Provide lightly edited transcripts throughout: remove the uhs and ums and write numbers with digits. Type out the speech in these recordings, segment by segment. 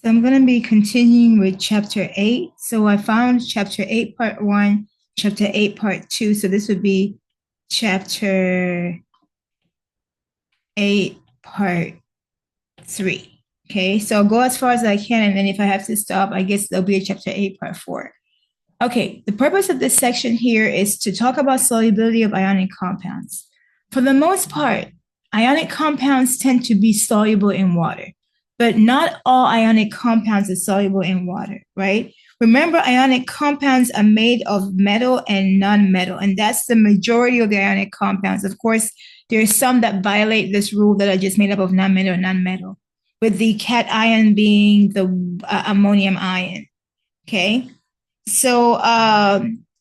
So I'm going to be continuing with chapter 8. So I found chapter 8, part 1, chapter 8, part 2. So this would be chapter 8, part 3. Okay, so I'll go as far as I can, and then if I have to stop, I guess there'll be a chapter 8, part 4. Okay, the purpose of this section here is to talk about solubility of ionic compounds. For the most part, ionic compounds tend to be soluble in water, but not all ionic compounds are soluble in water, right? Remember, ionic compounds are made of metal and non-metal, and that's the majority of the ionic compounds. Of course, there are some that violate this rule that are just made up of non-metal and non-metal, with the cation being the ammonium ion, okay? So,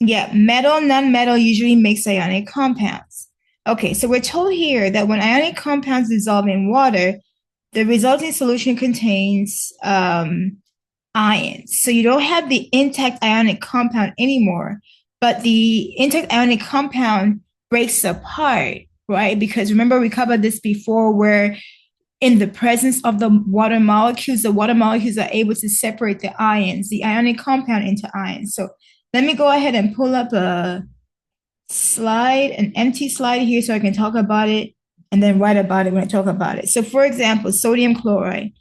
yeah, metal, non-metal usually makes ionic compounds. Okay, so we're told here that when ionic compounds dissolve in water, the resulting solution contains ions. So you don't have the intact ionic compound anymore, but the intact ionic compound breaks apart, right? Because remember, we covered this before where in the presence of the water molecules are able to separate the ions, the ionic compound, into ions. So let me go ahead and pull up a slide, an empty slide here so I can talk about it and then write about it when I talk about it. So for example, sodium chloride.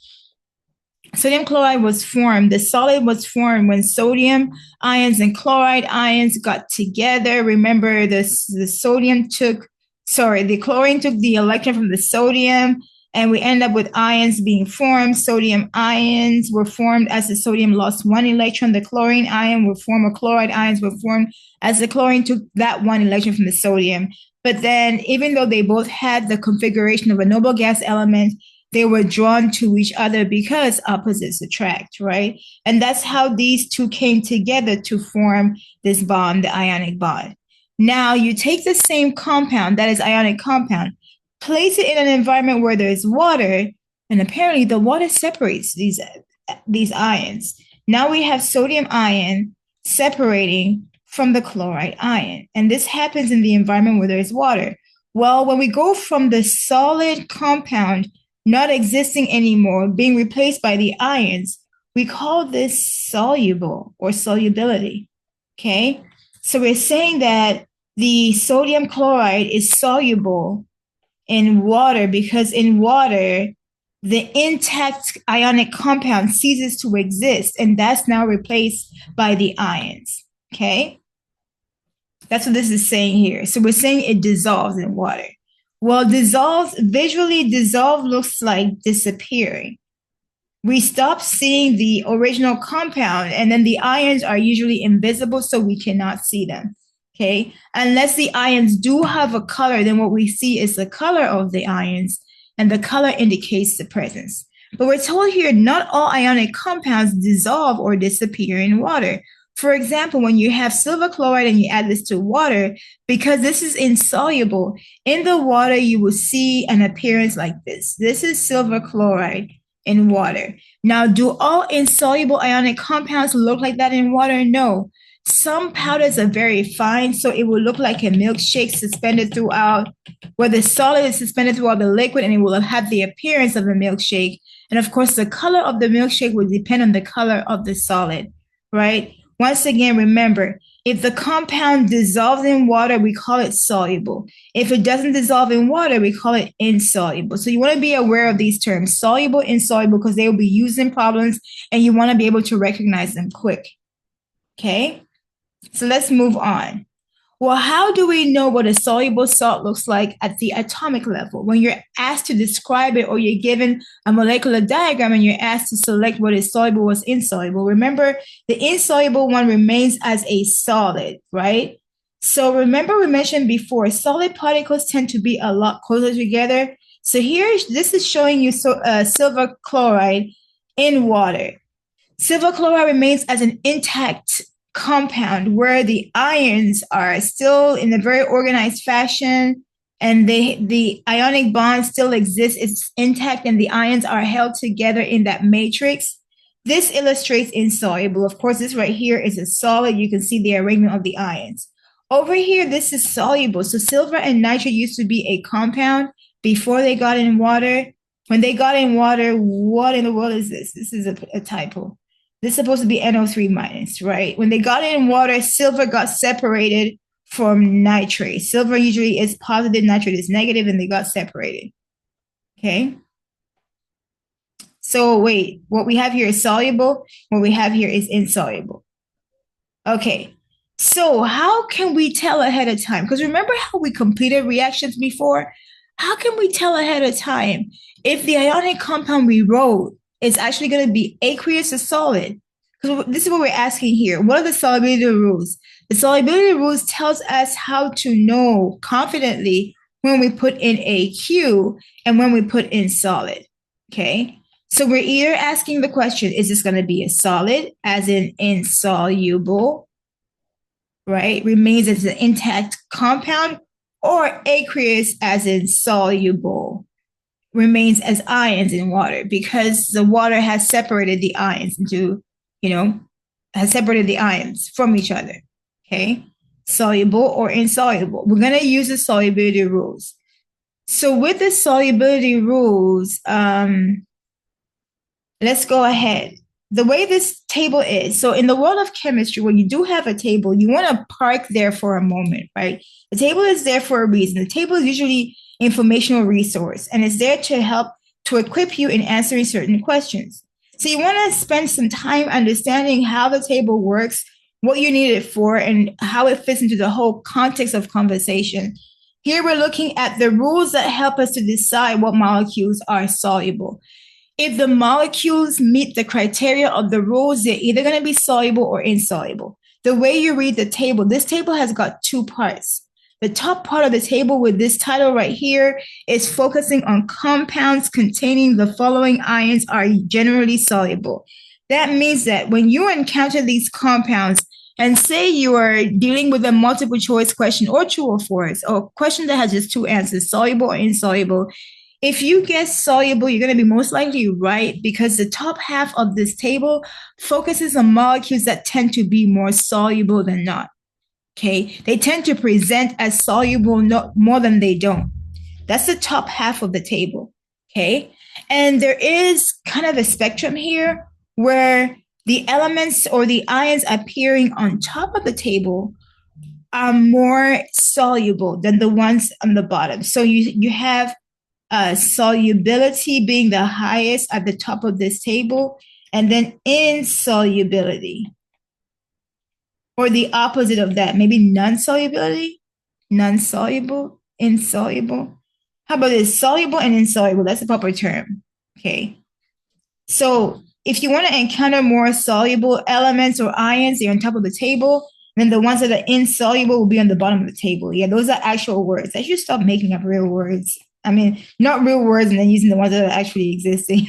Sodium chloride was formed, the solid was formed when sodium ions and chloride ions got together. Remember, the chlorine took the electron from the sodium, and we end up with ions being formed. Sodium ions were formed as the sodium lost one electron. The chlorine ion were formed, or chloride ions were formed as the chlorine took that one electron from the sodium. But then, even though they both had the configuration of a noble gas element, they were drawn to each other because opposites attract, right? And that's how these two came together to form this bond, the ionic bond. Now, you take the same compound, that is ionic compound, place it in an environment where there's water, and apparently the water separates these ions. Now we have sodium ion separating from the chloride ion, and this happens in the environment where there's water. Well, when we go from the solid compound not existing anymore, being replaced by the ions, we call this soluble or solubility, okay? So we're saying that the sodium chloride is soluble in water because in water, the intact ionic compound ceases to exist, and that's now replaced by the ions, okay? That's what this is saying here. So we're saying it dissolves in water. Well, visually dissolve looks like disappearing. We stop seeing the original compound, and then the ions are usually invisible, so we cannot see them, okay? Unless the ions do have a color, then what we see is the color of the ions, and the color indicates the presence. But we're told here not all ionic compounds dissolve or disappear in water. For example, when you have silver chloride and you add this to water, because this is insoluble, in the water you will see an appearance like this. This is silver chloride in water. Now, do all insoluble ionic compounds look like that in water? No. Some powders are very fine, so it will look like a milkshake suspended throughout, where the solid is suspended throughout the liquid, and it will have the appearance of a milkshake. And of course, the color of the milkshake will depend on the color of the solid, right? Once again, remember, if the compound dissolves in water, we call it soluble. If it doesn't dissolve in water, we call it insoluble. So you want to be aware of these terms, soluble, insoluble, because they will be used in problems, and you want to be able to recognize them quick. Okay? So let's move on. Well, how do we know what a soluble salt looks like at the atomic level? When you're asked to describe it, or you're given a molecular diagram and you're asked to select what is soluble, what's insoluble. Remember, the insoluble one remains as a solid, right? So remember we mentioned before, solid particles tend to be a lot closer together. So here, this is showing you silver chloride in water. Silver chloride remains as an intact compound where the ions are still in a very organized fashion, and the ionic bond still exists, it's intact, and the ions are held together in that matrix. This illustrates insoluble. Of course, this right here is a solid. You can see the arrangement of the ions. Over here, this is soluble. So silver and nitrate used to be a compound before they got in water. When they got in water, what in the world is this? This is a typo. This is supposed to be NO3 minus, right? When they got in water, silver got separated from nitrate. Silver usually is positive, nitrate is negative, and they got separated. Okay. So wait, what we have here is soluble. What we have here is insoluble. Okay. So how can we tell ahead of time? Because remember how we completed reactions before? How can we tell ahead of time if the ionic compound we wrote is actually going to be aqueous or solid? Because this is what we're asking here. What are the solubility rules? The solubility rules tells us how to know confidently when we put in AQ and when we put in solid. Okay. So we're either asking the question, is this going to be a solid, as in insoluble, right? Remains as an intact compound, or aqueous, as in soluble, remains as ions in water, because the water has separated the ions into, has separated the ions from each other. Okay. Soluble or insoluble. We're going to use the solubility rules. So with the solubility rules, let's go ahead. The way this table is, so in the world of chemistry, when you do have a table, you want to park there for a moment, right? The table is there for a reason. The table is usually informational resource, and it's there to help to equip you in answering certain questions. So you want to spend some time understanding how the table works, what you need it for, and how it fits into the whole context of conversation. Here we're looking at the rules that help us to decide what molecules are soluble. If the molecules meet the criteria of the rules, they're either going to be soluble or insoluble. The way you read the table, this table has got two parts. The top part of the table with this title right here is focusing on compounds containing the following ions are generally soluble. That means that when you encounter these compounds, and say you are dealing with a multiple choice question or true or false, or a question that has just two answers, soluble or insoluble, if you guess soluble, you're going to be most likely right, because the top half of this table focuses on molecules that tend to be more soluble than not. Okay, they tend to present as soluble more than they don't. That's the top half of the table. Okay, and there is kind of a spectrum here where the elements or the ions appearing on top of the table are more soluble than the ones on the bottom. So you have solubility being the highest at the top of this table, and then insolubility, or the opposite of that, maybe non-solubility, non-soluble, insoluble. How about this? Soluble and insoluble. That's the proper term. Okay. So if you want to encounter more soluble elements or ions, they're on top of the table. Then the ones that are insoluble will be on the bottom of the table. Yeah, those are actual words. I should stop making up real words. I mean, not real words and then using the ones that are actually existing.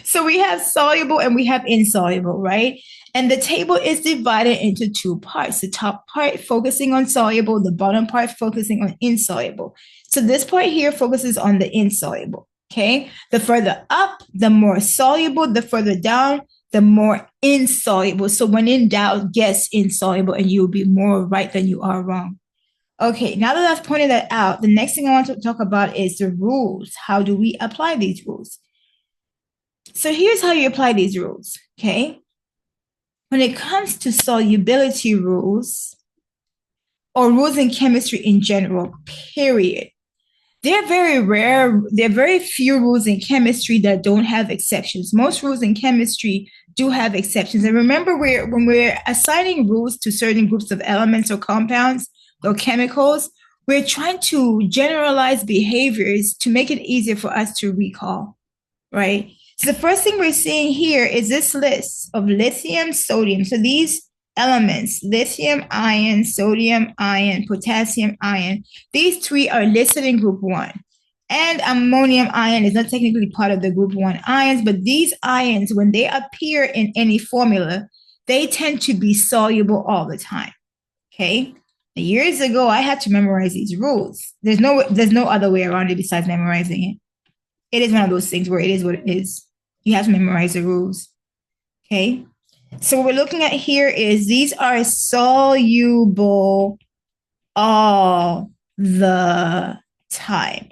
So we have soluble and we have insoluble, right? And the table is divided into two parts. The top part focusing on soluble, the bottom part focusing on insoluble. So this part here focuses on the insoluble, okay? The further up, the more soluble. The further down, the more insoluble. So when in doubt, guess insoluble and you'll be more right than you are wrong. Okay, now that I've pointed that out, the next thing I want to talk about is the rules. How do we apply these rules? So here's how you apply these rules, okay? When it comes to solubility rules, or rules in chemistry in general, period, they're very rare. There are very few rules in chemistry that don't have exceptions. Most rules in chemistry do have exceptions. And remember, when we're assigning rules to certain groups of elements or compounds, or chemicals, we're trying to generalize behaviors to make it easier for us to recall, right? So the first thing we're seeing here is this list of lithium, sodium. So these elements, lithium ion, sodium ion, potassium ion, these three are listed in group 1. And ammonium ion is not technically part of the group 1 ions, but these ions, when they appear in any formula, they tend to be soluble all the time, okay? Years ago, I had to memorize these rules. There's no other way around it besides memorizing it. It is one of those things where it is what it is. You have to memorize the rules. Okay. So what we're looking at here is these are soluble all the time.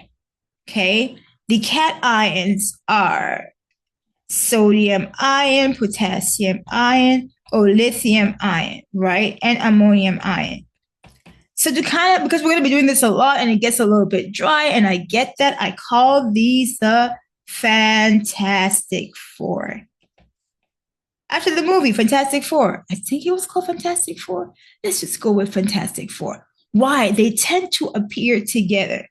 Okay. The cations are sodium ion, potassium ion, or lithium ion, right? And ammonium ion. So to kind of, because we're going to be doing this a lot and it gets a little bit dry, and I get that, I call these the Fantastic Four. After the movie Fantastic Four, I think it was called Fantastic Four. Let's just go with Fantastic Four. Why? They tend to appear together.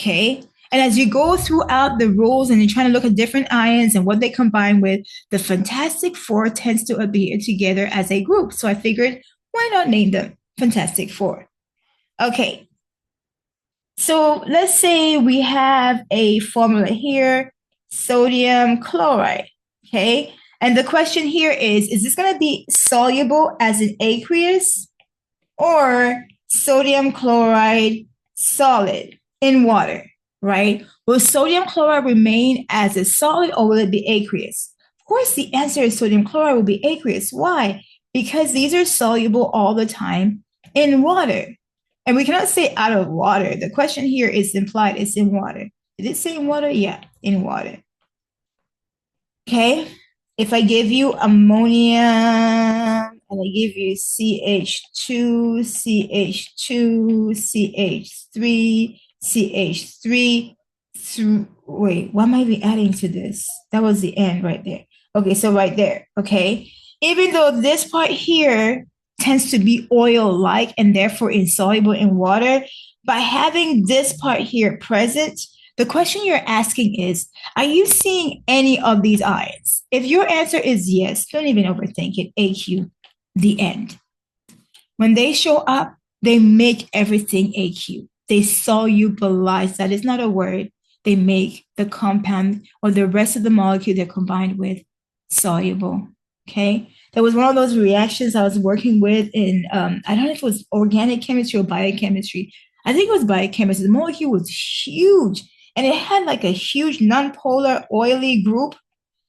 Okay. And as you go throughout the rules and you're trying to look at different ions and what they combine with, the Fantastic Four tends to appear together as a group. So I figured, why not name them Fantastic Four? Okay. So let's say we have a formula here, sodium chloride. Okay. And the question here is this going to be soluble as an aqueous or sodium chloride solid in water, right? Will sodium chloride remain as a solid or will it be aqueous? Of course, the answer is sodium chloride will be aqueous. Why? Because these are soluble all the time in water. And we cannot say out of water. The question here is implied it's in water. Did it say in water? Yeah, in water. Okay. If I give you ammonia and I give you CH2, CH2, CH3, CH3, wait, what am I adding to this? That was the end right there. Okay, so right there, okay? Even though this part here tends to be oil-like and therefore insoluble in water, by having this part here present, the question you're asking is, are you seeing any of these ions? If your answer is yes, don't even overthink it. AQ, the end. When they show up, they make everything AQ. They solubilize. That is not a word. They make the compound or the rest of the molecule they're combined with soluble. Okay. There was one of those reactions I was working with in, I don't know if it was organic chemistry or biochemistry. I think it was biochemistry. The molecule was huge. And it had like a huge nonpolar oily group.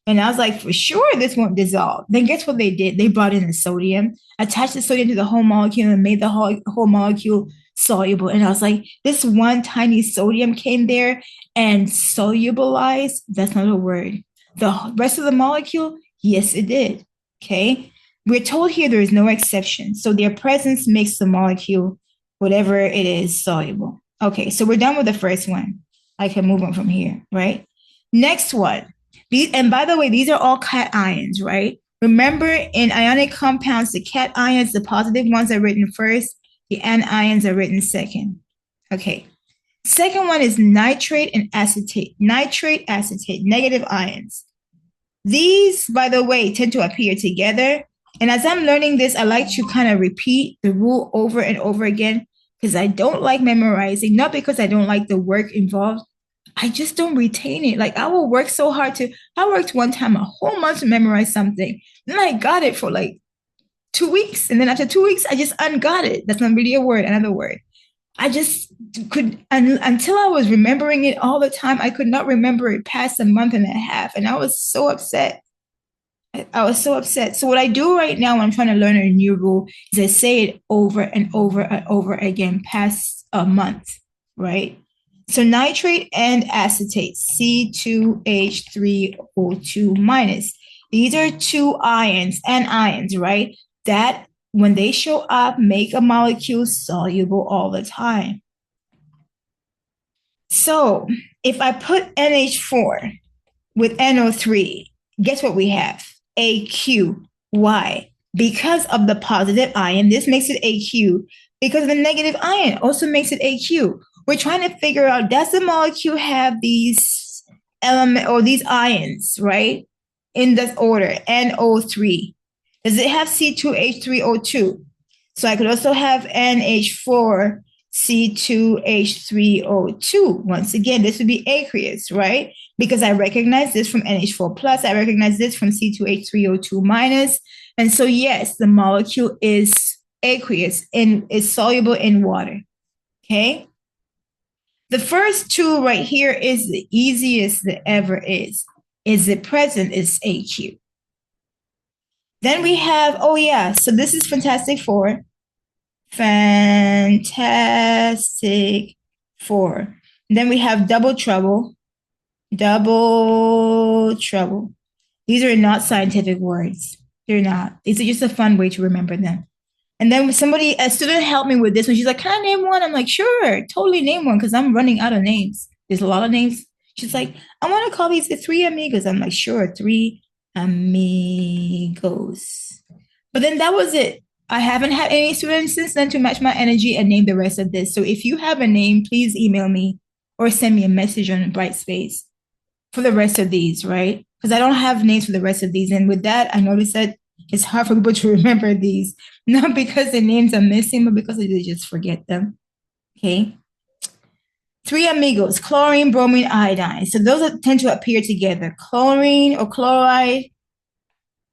And I was like, for sure, this won't dissolve. Then guess what they did? They brought in the sodium, attached the sodium to the whole molecule and made the whole molecule soluble. And I was like, this one tiny sodium came there and solubilized. That's not a word. The rest of the molecule, yes, it did. Okay. We're told here there is no exception. So their presence makes the molecule, whatever it is, soluble. Okay. So we're done with the first one. I can move on from here, right? Next one. And by the way, these are all cations, right? Remember, in ionic compounds, the cations, the positive ones are written first, the anions are written second. Okay. Second one is nitrate and acetate. Nitrate, acetate, negative ions. These, by the way, tend to appear together. And as I'm learning this, I like to kind of repeat the rule over and over again because I don't like memorizing, not because I don't like the work involved. I just don't retain it. Like I will work so hard I worked one time a whole month to memorize something. Then I got it for like 2 weeks. And then after 2 weeks, I just ungot it. That's not really a word, another word. I just could, until I was remembering it all the time, I could not remember it past a month and a half. And I was so upset. I was so upset. So what I do right now when I'm trying to learn a new rule is I say it over and over and over again past a month, right? So nitrate and acetate, C2H3O2 minus. These are two ions, anions, right? That when they show up, make a molecule soluble all the time. So if I put NH4 with NO3, guess what we have? AQ. Why? Because of the positive ion, this makes it AQ. Because the negative ion also makes it AQ. We're trying to figure out, does the molecule have these elements or these ions, right? In this order, NO3. Does it have C2H3O2? So I could also have NH4 C2H3O2. Once again, this would be aqueous, right? Because I recognize this from NH4 plus, I recognize this from C2H3O2 minus. And so yes, the molecule is aqueous and is soluble in water. Okay. The first two right here is the easiest that ever is. Is it present is AQ. Then we have, oh yeah, so this is Fantastic Four. Fantastic Four. Then we have Double Trouble. Double trouble. These are not scientific words. They're not. These are just a fun way to remember them. And then a student helped me with this one. She's like, "Can I name one?" I'm like, "Sure, totally name one," because I'm running out of names. There's a lot of names. She's like, "I want to call these the Three Amigos." I'm like, "Sure, Three Amigos." But then that was it. I haven't had any students since then to match my energy and name the rest of this. So if you have a name, please email me or send me a message on Brightspace for the rest of these, right? Because I don't have names for the rest of these. And with that, I noticed that it's hard for people to remember these, not because the names are missing, but because they just forget them. Okay. Three amigos, chlorine, bromine, iodine. So those tend to appear together. Chlorine or chloride,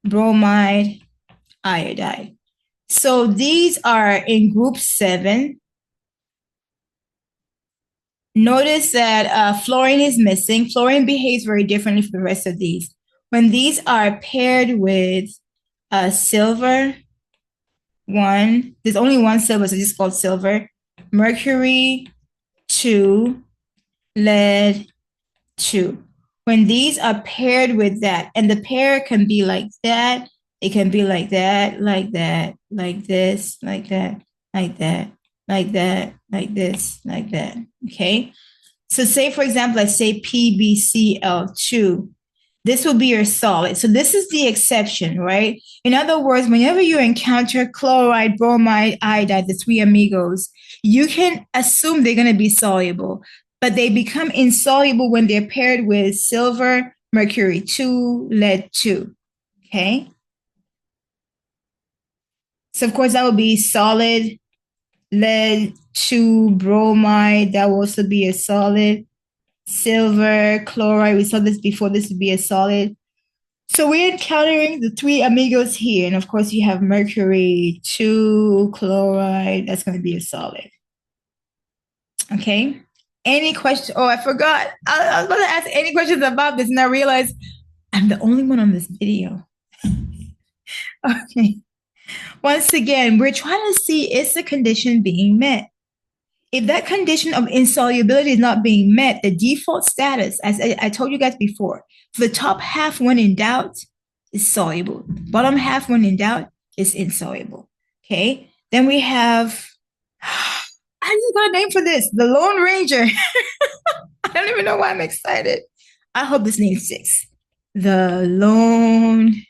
bromide, iodide. So these are in group 7. Notice that fluorine is missing. Fluorine behaves very differently from the rest of these. When these are paired with silver, there's only one silver, so it's called silver. Mercury, 2, lead, 2. When these are paired with that, and the pair can be like that, it can be like that, like that, like this, like that, like that, like that, like this, like that. Okay. So say, for example, let's say PbCl2. This will be your solid. So this is the exception, right? In other words, whenever you encounter chloride, bromide, iodide, the three amigos, you can assume they're going to be soluble, but they become insoluble when they're paired with silver, mercury 2, lead 2. Okay. So of course that would be solid, lead 2, bromide. That will also be a solid. Silver, chloride, we saw this before, this would be a solid. So we're encountering the three amigos here. And of course, you have mercury, 2, chloride, that's going to be a solid. Okay. Any questions? Oh, I forgot. I was about to ask any questions about this, and I realized I'm the only one on this video. Okay. Once again, we're trying to see, is the condition being met? If that condition of insolubility is not being met, the default status, as I told you guys before, for the top half when in doubt is soluble. Bottom half when in doubt is insoluble. Okay. Then we have, I just got a name for this, the Lone Ranger. I don't even know why I'm excited. I hope this name sticks. The Lone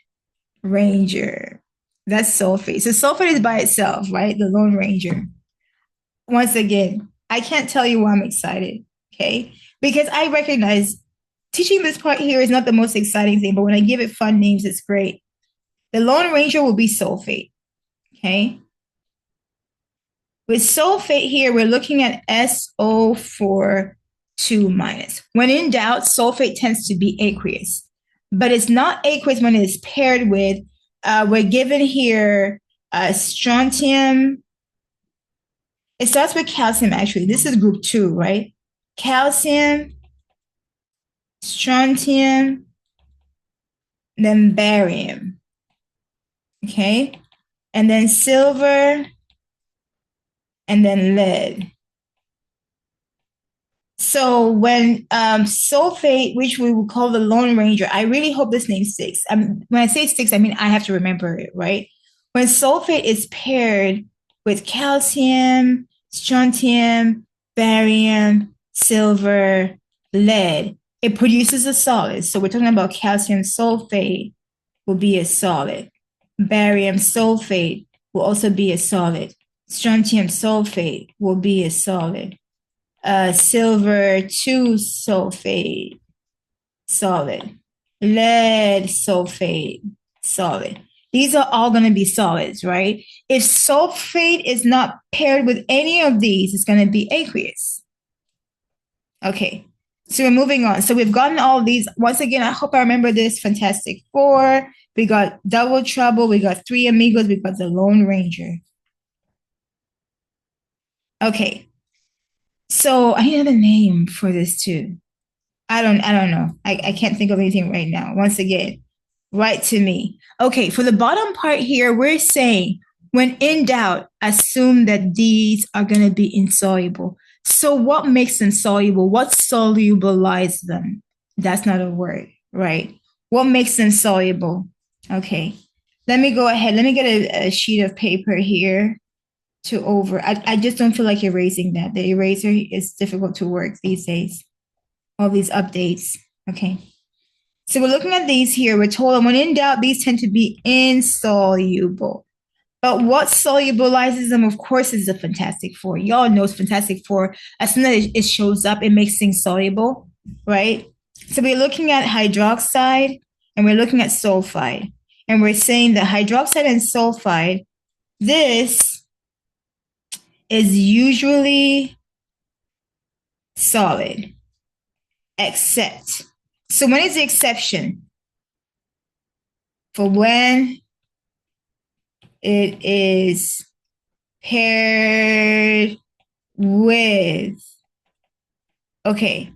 Ranger. That's sulfate. So sulfate is by itself, right? The Lone Ranger. Once again, I can't tell you why I'm excited, okay? Because I recognize teaching this part here is not the most exciting thing, but when I give it fun names, it's great. The Lone Ranger will be sulfate, okay? With sulfate here, we're looking at SO4 2 minus. When in doubt, sulfate tends to be aqueous, but it's not aqueous when it's paired with, we're given here strontium. It starts with calcium, actually. This is group 2, right? Calcium, strontium, then barium. Okay? And then silver, and then lead. So when sulfate, which we will call the Lone Ranger, I really hope this name sticks. When I say sticks, I mean I have to remember it, right? When sulfate is paired with calcium, strontium, barium, silver, lead, it produces a solid. So we're talking about calcium sulfate will be a solid. Barium sulfate will also be a solid. Strontium sulfate will be a solid. Silver 2 sulfate, solid. Lead sulfate, solid. These are all going to be solids, right? If sulfate is not paired with any of these, it's going to be aqueous. Okay, so we're moving on. So we've gotten all of these. Once again, I hope I remember this. Fantastic Four. We got double trouble. We got three amigos. We got the Lone Ranger. Okay, so I need a name for this too. I don't know. I can't think of anything right now. Once again, write to me. Okay, for the bottom part here, we're saying when in doubt, assume that these are going to be insoluble. So what makes them soluble? What solubilizes them? That's not a word, right? What makes them soluble? Okay. Let me go ahead. Let me get a sheet of paper here to over. I just don't feel like erasing that. The eraser is difficult to work these days. All these updates. Okay. So we're looking at these here. We're told when in doubt, these tend to be insoluble. But what solubilizes them, of course, is the Fantastic Four. Y'all knows Fantastic Four. As soon as it shows up, it makes things soluble, right? So we're looking at hydroxide and we're looking at sulfide. And we're saying that hydroxide and sulfide, this is usually solid, except. So when is the exception? For when it is paired with. Okay.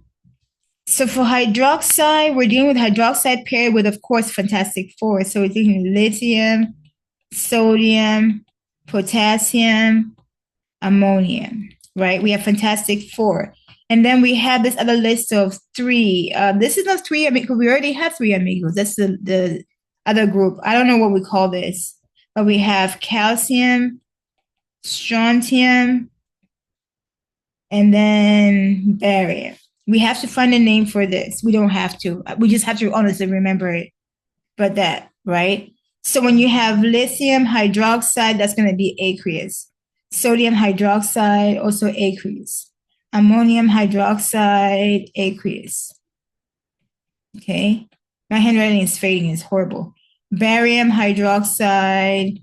So for hydroxide, we're dealing with hydroxide paired with, of course, Fantastic Four. So we're taking lithium, sodium, potassium, ammonium, right? We have Fantastic Four. And then we have this other list of three. This is not three amigos. We already have three amigos. That's the other group. I don't know what we call this, but we have calcium, strontium, and then barium. We have to find a name for this. We don't have to. We just have to honestly remember it. But that, right? So when you have lithium hydroxide, that's going to be aqueous. Sodium hydroxide, also aqueous. Ammonium hydroxide, aqueous. Okay. My handwriting is fading. It's horrible. Barium hydroxide,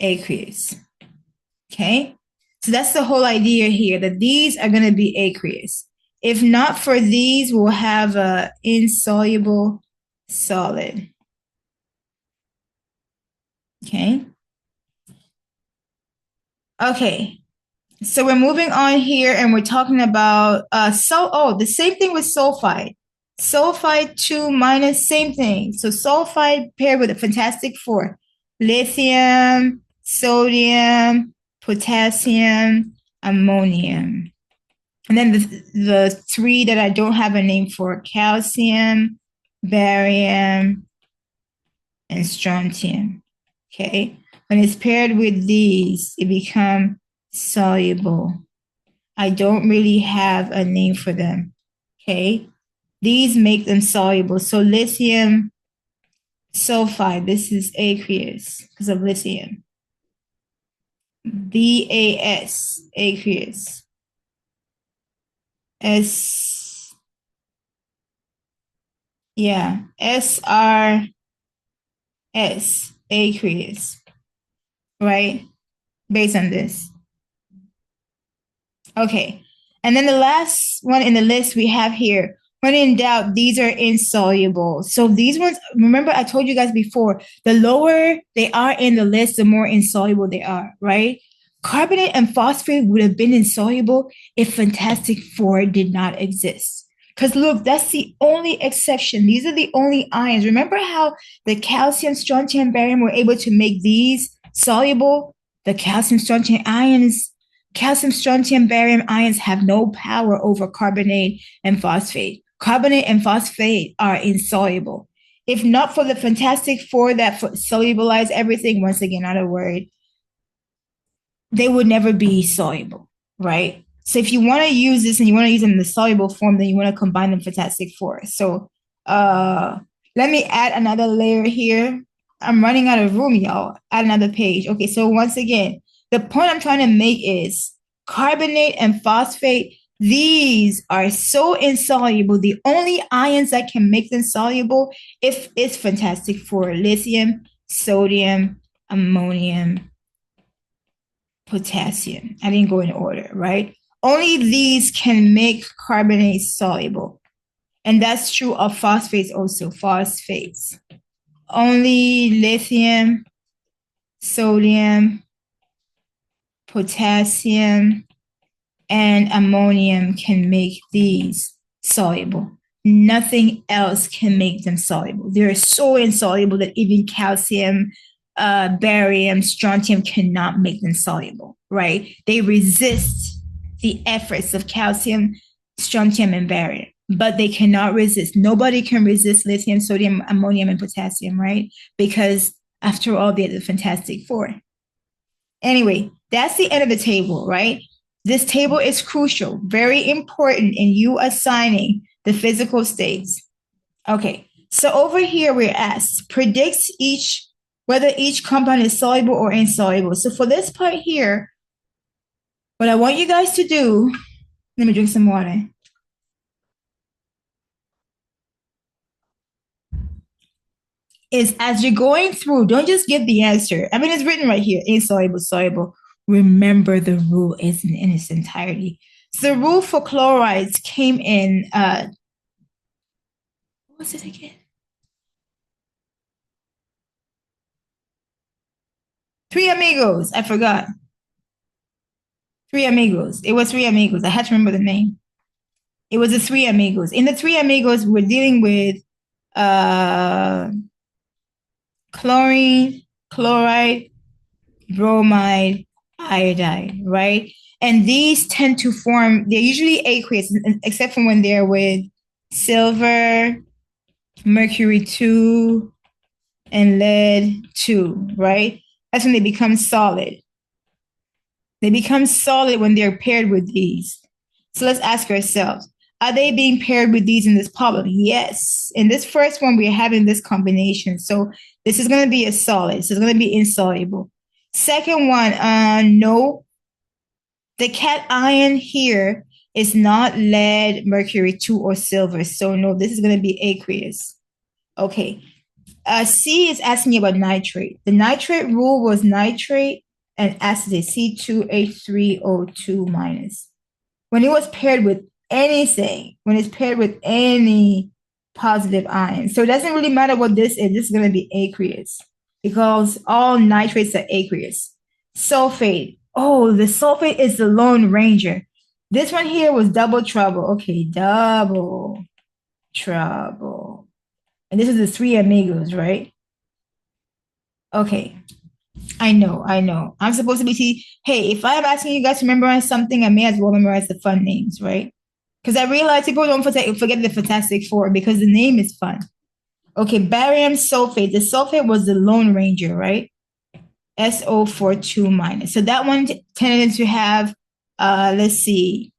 aqueous. Okay. So that's the whole idea here, that these are going to be aqueous. If not for these, we'll have an insoluble solid. Okay. Okay. So we're moving on here and we're talking about the same thing with sulfide. Sulfide 2 minus, same thing. So sulfide paired with a Fantastic Four. Lithium, sodium, potassium, ammonium. And then the three that I don't have a name for, calcium, barium, and strontium. Okay. When it's paired with these, it becomes soluble. I don't really have a name for them. Okay. These make them soluble. So lithium sulfide, this is aqueous because of lithium. BAS, aqueous. SRS, aqueous, right? Based on this. Okay. And then the last one in the list we have here, when in doubt, these are insoluble. So these ones, remember I told you guys before, the lower they are in the list, the more insoluble they are, right? Carbonate and phosphate would have been insoluble if Fantastic Four did not exist. Because look, that's the only exception. These are the only ions. Remember how the calcium, strontium, barium were able to make these soluble? The calcium, strontium ions, calcium, strontium, barium ions have no power over carbonate and phosphate. Carbonate and phosphate are insoluble. If not for the Fantastic Four that solubilize everything, once again, not a word, they would never be soluble, right? So if you want to use this and you want to use them in the soluble form, then you want to combine them Fantastic Four. So let me add another layer here. I'm running out of room, y'all. Add another page. Okay, so once again, the point I'm trying to make is carbonate and phosphate, these are so insoluble. The only ions that can make them soluble if it's Fantastic Four: lithium, sodium, ammonium, potassium. I didn't go in order, right? Only these can make carbonate soluble. And that's true of phosphates also, phosphates. Only lithium, sodium, potassium, and ammonium can make these soluble. Nothing else can make them soluble. They're so insoluble that even calcium, barium, strontium cannot make them soluble, right? They resist the efforts of calcium, strontium, and barium. but they cannot resist. Nobody can resist lithium, sodium, ammonium, and potassium, right? Because after all, they're the Fantastic Four. Anyway, that's the end of the table, right? This table is crucial, very important in you assigning the physical states. Okay, so over here we're asked, predicts whether each compound is soluble or insoluble. So for this part here, what I want you guys to do, let me drink some water. Is as you're going through, don't just give the answer. I mean, it's written right here, insoluble, soluble. Remember the rule isn't in its entirety. So the rule for chlorides came in, what was it again? Three Amigos. I forgot. Three Amigos. It was Three Amigos. I had to remember the name. It was the Three Amigos. In the Three Amigos, we're dealing with chlorine, chloride, bromide, iodide, right? And these tend to form, they're usually aqueous, except for when they're with silver, mercury 2, and lead 2, right? That's when they become solid. They become solid when they're paired with these. So let's ask ourselves, are they being paired with these in this problem? Yes. In this first one, we're having this combination. So this is going to be a solid. So it's going to be insoluble. Second one, no. The cation here is not lead, mercury 2, or silver. So no, this is going to be aqueous. Okay. C is asking you about nitrate. The nitrate rule was nitrate and acetate, C2H3O2 minus. When it was paired with anything, when it's paired with any positive ion. So it doesn't really matter what this is. This is going to be aqueous because all nitrates are aqueous. Sulfate. Oh, the sulfate is the Lone Ranger. This one here was double trouble. Okay, double trouble. And this is the Three Amigos, right? Okay. I know. I'm supposed to be hey, if I'm asking you guys to memorize something, I may as well memorize the fun names, right? Because I realize people don't forget the Fantastic Four because the name is fun. Okay, barium sulfate. The sulfate was the Lone Ranger, right? SO42 minus. So that one tended to have, let's see,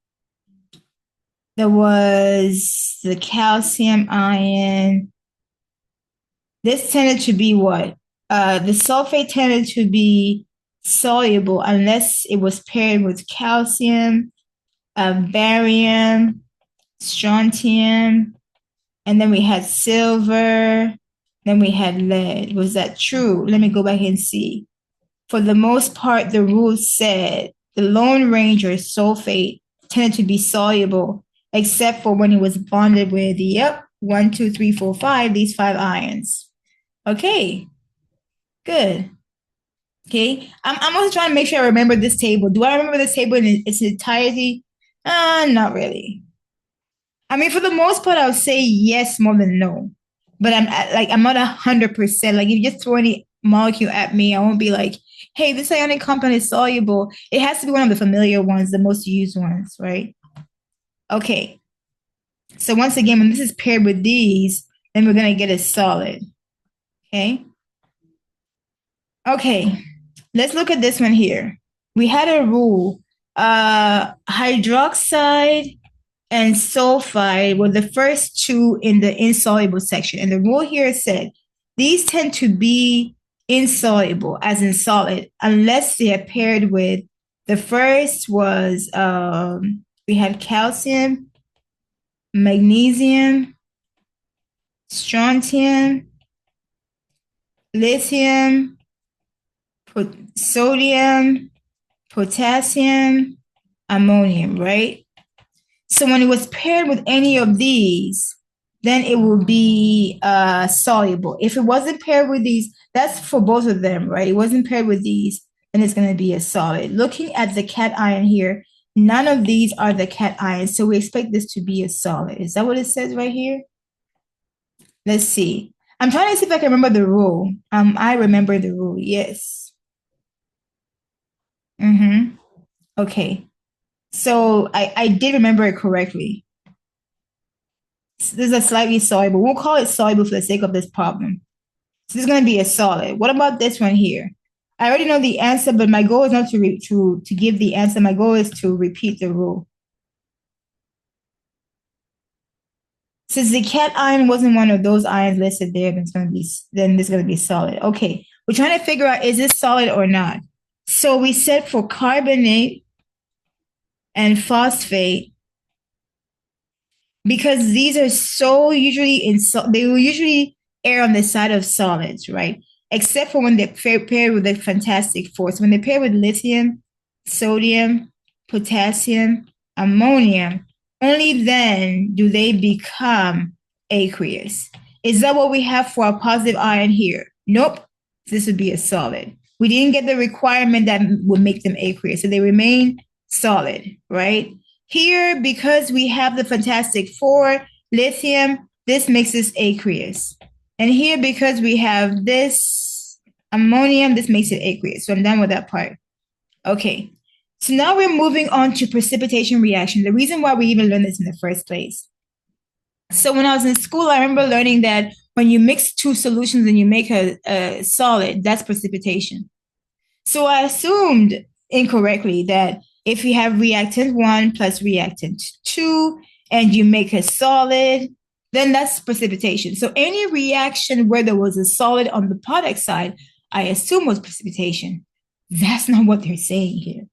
there was the calcium ion. This tended to be what? The sulfate tended to be soluble unless it was paired with calcium, barium, strontium, and then we had silver, then we had lead. Was that true? Let me go back and see. For the most part, the rule said the Lone Ranger sulfate tended to be soluble, except for when it was bonded with, 1, 2, 3, 4, 5, these 5 ions. Okay, good. Okay, I'm also trying to make sure I remember this table. Do I remember this table in its entirety? Not really. I mean, for the most part, I would say yes more than no. But I'm not 100%. Like if you just throw any molecule at me, I won't be like, hey, this ionic compound is soluble. It has to be one of the familiar ones, the most used ones, right? Okay. So once again, when this is paired with these, then we're gonna get a solid. Okay. Okay. Let's look at this one here. We had a rule. Hydroxide and sulfide were the first two in the insoluble section. And the rule here said these tend to be insoluble, as in solid, unless they are paired with, the first was, we had calcium, magnesium, strontium, lithium, sodium, potassium, ammonium, right? So when it was paired with any of these, then it will be soluble. If it wasn't paired with these, that's for both of them, right? It wasn't paired with these, then it's going to be a solid. Looking at the cation here, none of these are the cations, so we expect this to be a solid. Is that what it says right here? Let's see. I'm trying to see if I can remember the rule. I remember the rule, yes. Okay. So I did remember it correctly. This is a slightly soluble. We'll call it soluble for the sake of this problem. So this is going to be a solid. What about this one here? I already know the answer, but my goal is not to give the answer. My goal is to repeat the rule. Since the cation wasn't one of those ions listed there, then this is going to be solid. Okay, we're trying to figure out, is this solid or not? So we said for carbonate and phosphate, because these are so usually they will usually err on the side of solids, right? Except for when they're paired with the fantastic four. So when they're paired with lithium, sodium, potassium, ammonium, only then do they become aqueous. Is that what we have for our positive ion here? Nope. This would be a solid. We didn't get the requirement that would make them aqueous, so they remain solid, right? Here, because we have the fantastic four, lithium, this makes us aqueous. And here, because we have this ammonium, this makes it aqueous. So I'm done with that part. Okay. So now we're moving on to precipitation reaction. The reason why we even learned this in the first place. So when I was in school, I remember learning that when you mix two solutions and you make a solid, that's precipitation. So I assumed incorrectly that if you have reactant 1 plus reactant 2 and you make a solid, then that's precipitation. So any reaction where there was a solid on the product side, I assume was precipitation. That's not what they're saying here.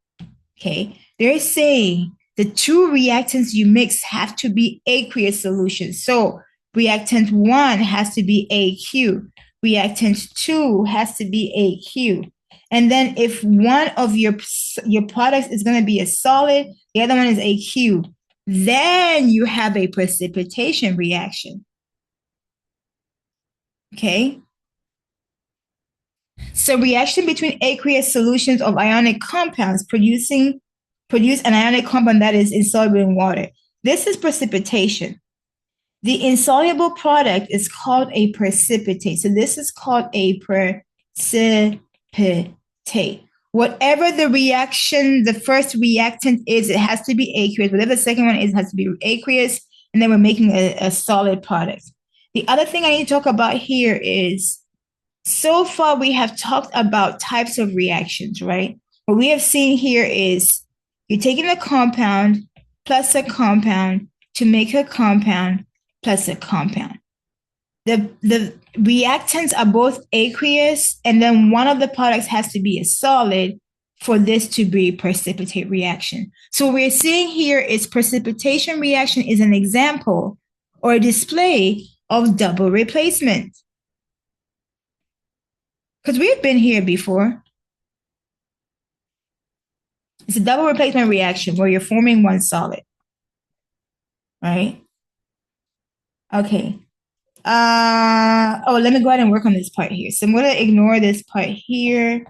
Okay, they're saying the two reactants you mix have to be aqueous solutions. So reactant 1 has to be AQ. Reactant 2 has to be AQ. And then if one of your products is going to be a solid, the other one is AQ, then you have a precipitation reaction. Okay? So reaction between aqueous solutions of ionic compounds produce an ionic compound that is insoluble in water. This is precipitation. The insoluble product is called a precipitate. So this is called a precipitate. Whatever the reaction, the first reactant is, it has to be aqueous. Whatever the second one is, it has to be aqueous. And then we're making a solid product. The other thing I need to talk about here is, so far we have talked about types of reactions, right? What we have seen here is you're taking a compound plus a compound to make a compound plus a compound. The reactants are both aqueous, and then one of the products has to be a solid for this to be a precipitate reaction. So what we're seeing here is precipitation reaction is an example or a display of double replacement. Because we've been here before. It's a double replacement reaction where you're forming one solid, right? Okay. Let me go ahead and work on this part here. So I'm going to ignore this part here.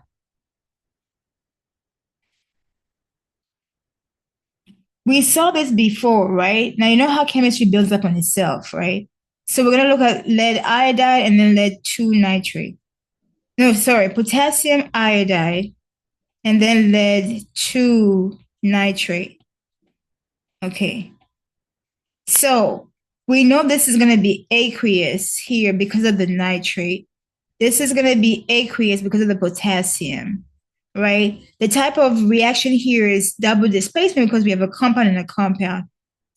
We saw this before, right? Now, you know how chemistry builds up on itself, right? So we're going to look at lead iodide and then lead 2 nitrate. No, sorry, potassium iodide and then lead 2 nitrate. Okay. So we know this is going to be aqueous here because of the nitrate. This is going to be aqueous because of the potassium, right? The type of reaction here is double displacement because we have a compound and a compound.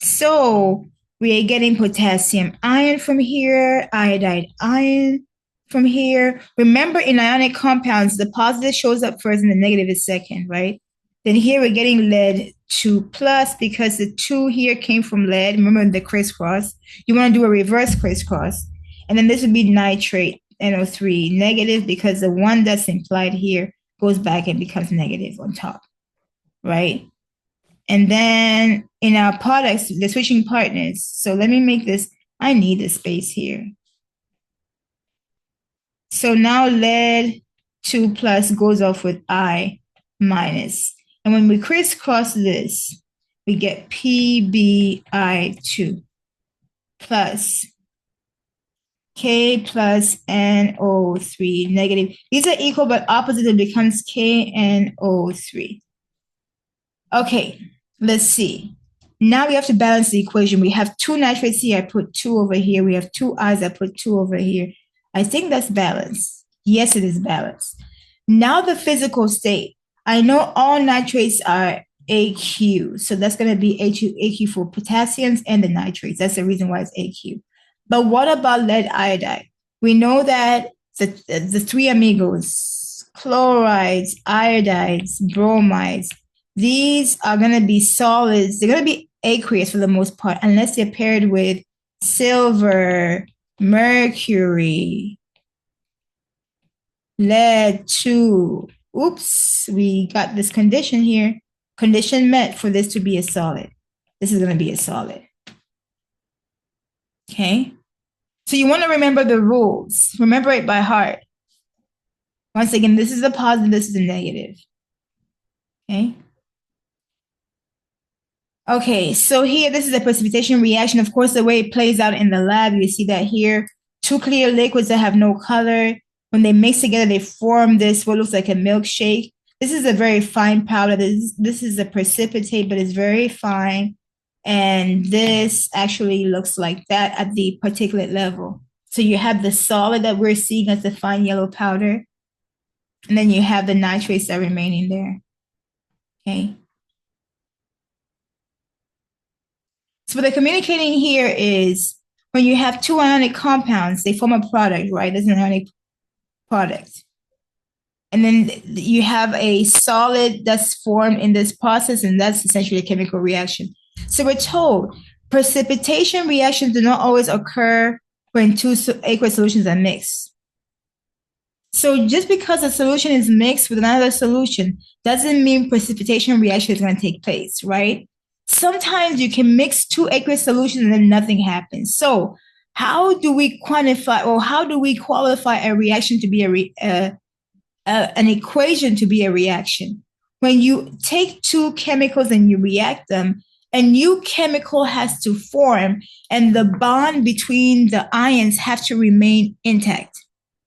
So we are getting potassium ion from here, iodide ion from here. Remember, in ionic compounds, the positive shows up first and the negative is second, right? Then here we're getting lead 2 plus because the 2 here came from lead. Remember the crisscross. You want to do a reverse crisscross. And then this would be nitrate, NO3, negative because the 1 that's implied here goes back and becomes negative on top, right? And then in our products, the switching partners. So let me make this, I need a space here. So now lead 2 plus goes off with I minus. And when we crisscross this, we get PbI2 plus K plus NO3 negative. These are equal but opposite. It becomes KNO3. Okay, let's see. Now we have to balance the equation. We have 2 nitrates here. I put 2 over here. We have 2 ions. I put 2 over here. I think that's balanced. Yes, it is balanced. Now the physical state. I know all nitrates are AQ. So that's going to be AQ for potassiums and the nitrates. That's the reason why it's AQ. But what about lead iodide? We know that the 3 amigos, chlorides, iodides, bromides, these are going to be solids. They're going to be aqueous for the most part, unless they're paired with silver, mercury, lead 2. Oops, we got this condition here. Condition met for this to be a solid. This is going to be a solid. Okay. So you want to remember the rules. Remember it by heart. Once again, this is a positive, this is a negative. Okay. Okay, so here, this is a precipitation reaction. Of course, the way it plays out in the lab, you see that here, 2 clear liquids that have no color. When they mix together, they form this, what looks like a milkshake. This is a very fine powder. This is a precipitate, but it's very fine. And this actually looks like that at the particulate level. So you have the solid that we're seeing as the fine yellow powder. And then you have the nitrates that are remaining there. Okay. So what they're communicating here is when you have 2 ionic compounds, they form a product, right? There's an ionic product. And then you have a solid that's formed in this process, and that's essentially a chemical reaction. So we're told precipitation reactions do not always occur when 2 aqueous solutions are mixed. So just because a solution is mixed with another solution doesn't mean precipitation reaction is going to take place, right? Sometimes you can mix 2 aqueous solutions and then nothing happens. So how do we quantify, or how do we qualify a reaction to be an equation to be a reaction? When you take 2 chemicals and you react them, a new chemical has to form, and the bond between the ions have to remain intact.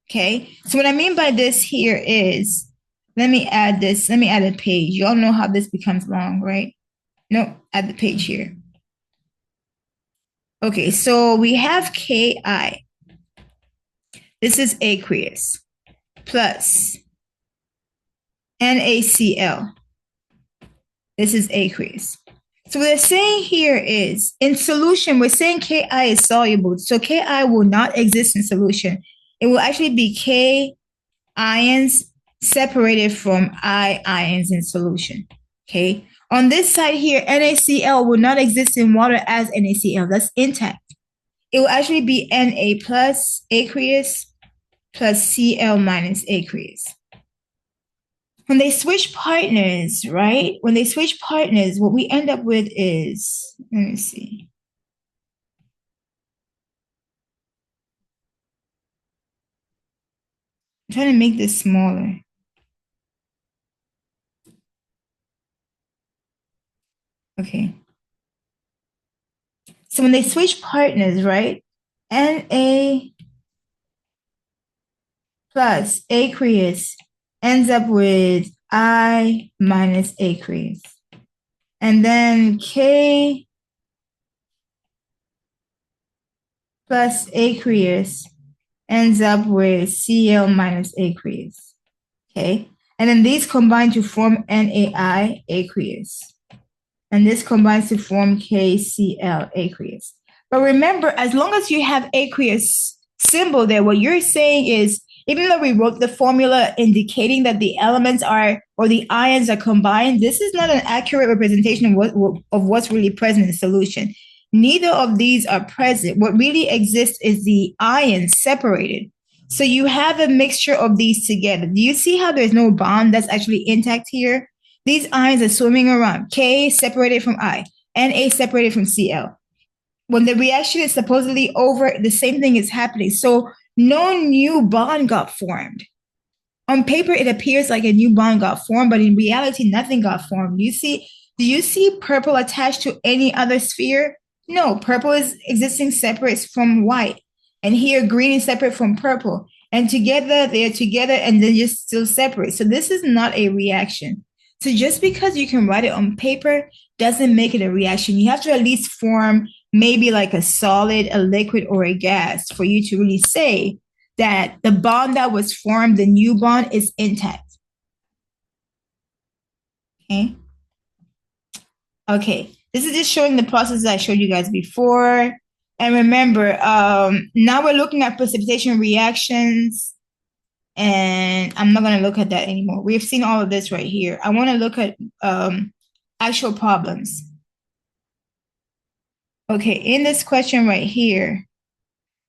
Okay, so what I mean by this here is, let me add this. Let me add a page. You all know how this becomes long, right? No, add the page here. Okay, so we have Ki. This is aqueous plus NaCl. This is aqueous. So what they're saying here is, in solution, we're saying Ki is soluble. So Ki will not exist in solution. It will actually be K ions separated from I ions in solution. Okay. On this side here, NaCl will not exist in water as NaCl. That's intact. It will actually be Na plus aqueous plus Cl minus aqueous. When they switch partners, right? When they switch partners, what we end up with is, let me see. I'm trying to make this smaller. Okay. So when they switch partners, right? Na plus aqueous ends up with I minus aqueous. And then K plus aqueous ends up with Cl minus aqueous. Okay. And then these combine to form NaI aqueous. And this combines to form KCl aqueous. But remember, as long as you have aqueous symbol there, what you're saying is, even though we wrote the formula indicating that the elements are, or the ions are combined, this is not an accurate representation of what's really present in solution. Neither of these are present. What really exists is the ions separated. So you have a mixture of these together. Do you see how there's no bond that's actually intact here? These ions are swimming around. K separated from I, Na separated from Cl. When the reaction is supposedly over, the same thing is happening. So no new bond got formed. On paper, it appears like a new bond got formed, but in reality, nothing got formed. Do you see purple attached to any other sphere? No, purple is existing separate from white. And here, green is separate from purple. And together, they're together, and they're just still separate. So this is not a reaction. So just because you can write it on paper doesn't make it a reaction. You have to at least form maybe like a solid, a liquid, or a gas for you to really say that the bond that was formed, the new bond, is intact. Okay. Okay. This is just showing the process that I showed you guys before. And remember, now we're looking at precipitation reactions. And I'm not going to look at that anymore. We've seen all of this right here. I want to look at actual problems. Okay, in this question right here,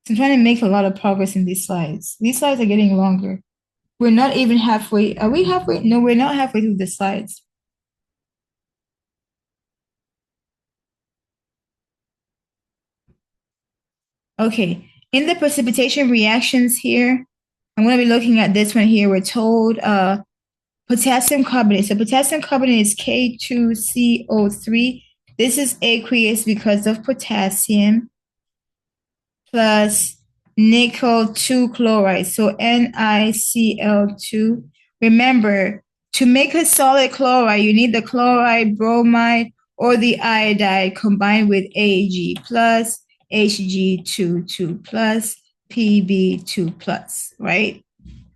I'm trying to make a lot of progress in these slides. These slides are getting longer. We're not even halfway. Are we halfway? No, we're not halfway through the slides. Okay, in the precipitation reactions here, I'm going to be looking at this one here. We're told potassium carbonate. So potassium carbonate is K2CO3. This is aqueous because of potassium plus nickel 2 chloride. So NiCl2. Remember, to make a solid chloride, you need the chloride, bromide, or the iodide combined with Ag plus Hg2 plus Pb2 plus, right?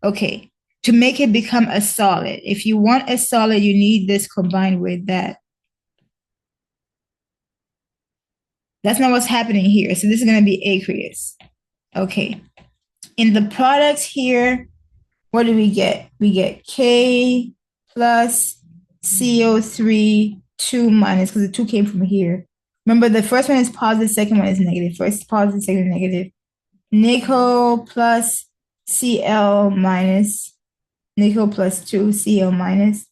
Okay. To make it become a solid. If you want a solid, you need this combined with that. That's not what's happening here. So this is going to be aqueous. Okay. In the products here, what do we get? We get K plus CO3, 2 minus, because the 2 came from here. Remember, the first one is positive, second one is negative. First positive, second negative. Nickel plus Cl minus. Nickel plus 2, Cl minus.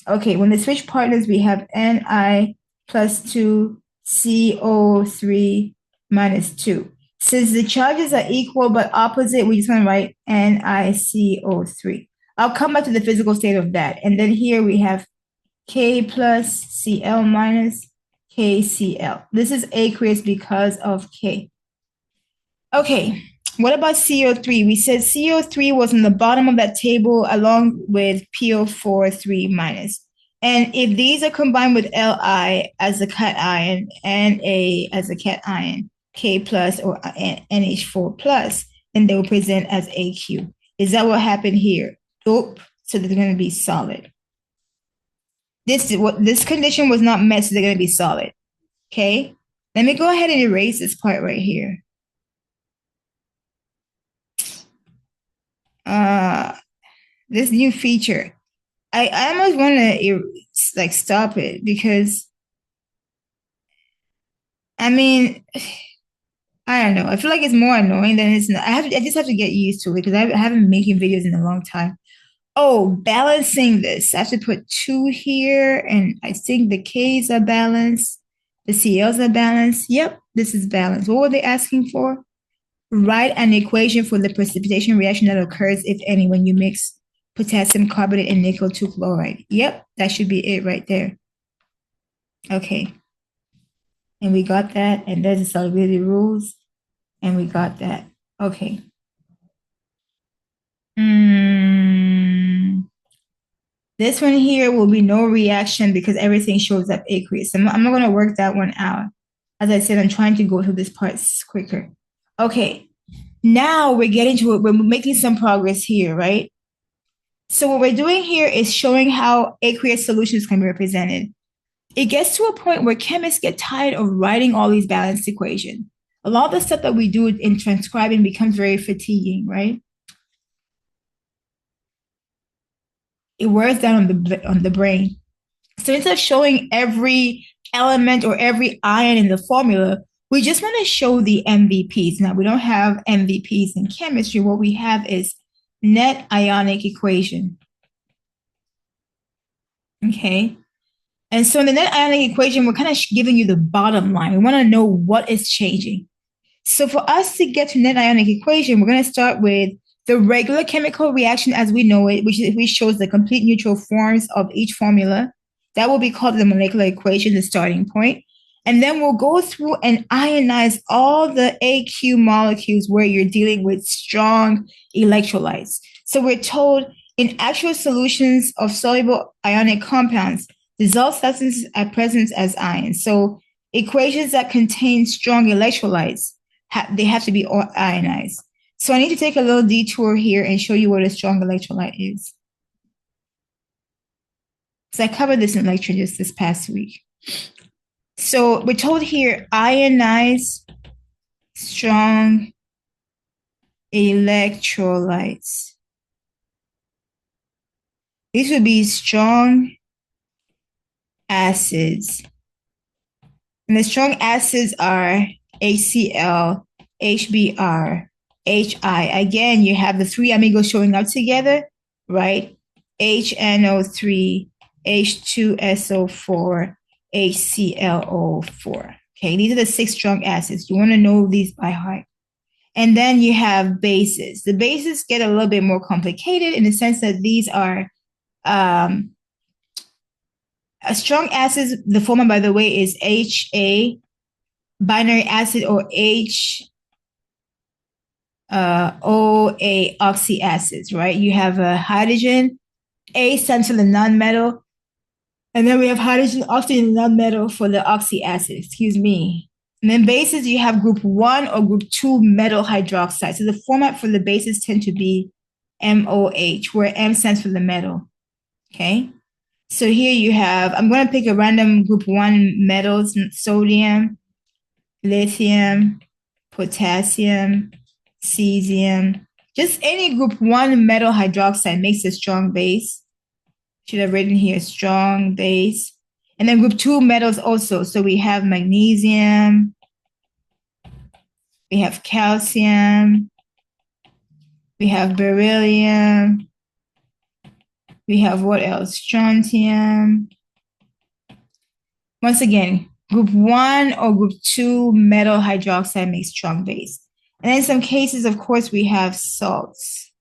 Okay, when they switch partners, we have Ni plus 2, CO3 minus 2. Since the charges are equal but opposite, we just want to write NiCO3. I'll come back to the physical state of that. And then here we have K plus Cl minus KCl. This is aqueous because of K. Okay, what about CO3? We said CO3 was in the bottom of that table along with PO4 3 minus. And if these are combined with Li as a cation and Na as a cation, K plus or NH4 plus, then they will present as AQ. Is that what happened here? Nope. So they're going to be solid. This condition was not met, so they're going to be solid. Okay? Let me go ahead and erase this part right here. This new feature. I almost want to like stop it because I mean I don't know. I feel like it's more annoying than it's not. I just have to get used to it because I haven't been making videos in a long time. Oh, balancing this. I have to put 2 here, and I think the K's are balanced. The Cl's are balanced. Yep, this is balanced. What were they asking for? Write an equation for the precipitation reaction that occurs, if any, when you mix potassium carbonate and nickel 2 chloride. Yep, that should be it right there. Okay. And we got that. And there's the solubility rules. And we got that. Okay. This one here will be no reaction because everything shows up aqueous. I'm not going to work that one out. As I said, I'm trying to go through this part quicker. Okay. Now we're getting to it. We're making some progress here, right? So what we're doing here is showing how aqueous solutions can be represented. It gets to a point where chemists get tired of writing all these balanced equations. A lot of the stuff that we do in transcribing becomes very fatiguing, right? It wears down on the brain. So instead of showing every element or every ion in the formula, we just want to show the MVPs. Now, we don't have MVPs in chemistry. What we have is net ionic equation. Okay. And so in the net ionic equation, we're kind of giving you the bottom line. We want to know what is changing. So for us to get to net ionic equation, we're going to start with the regular chemical reaction as we know it, which shows the complete neutral forms of each formula. That will be called the molecular equation, the starting point. And then we'll go through and ionize all the AQ molecules where you're dealing with strong electrolytes. So we're told in actual solutions of soluble ionic compounds, Dissolved substances are present as ions. So equations that contain strong electrolytes, they have to be ionized. So I need to take a little detour here and show you what a strong electrolyte is. So I covered this in lecture just this past week. So we're told here, ionize strong electrolytes. These would be strong acids. And the strong acids are HCl, HBr, HI. Again, you have the three amigos showing up together, right? HNO3, H2SO4, HClO4. Okay, these are the 6 strong acids. You want to know these by heart. And then you have bases. The bases get a little bit more complicated in the sense that these are strong acids. The formula, by the way, is HA binary acid or OA oxy acids, right? You have a hydrogen, A stands for the nonmetal, and then we have hydrogen, oxygen, nonmetal for the oxy acid, excuse me. And then bases, you have group 1 or group 2 metal hydroxide. So the format for the bases tend to be MOH, where M stands for the metal, okay? So here you have, I'm going to pick a random group 1 metals, sodium, lithium, potassium, cesium. Just any group 1 metal hydroxide makes a strong base. Should have written here strong base. And then group 2 metals also. So we have magnesium, we have calcium, we have beryllium, we have what else? Strontium. Once again, group 1 or group 2 metal hydroxide makes strong base. And in some cases, of course, we have salts.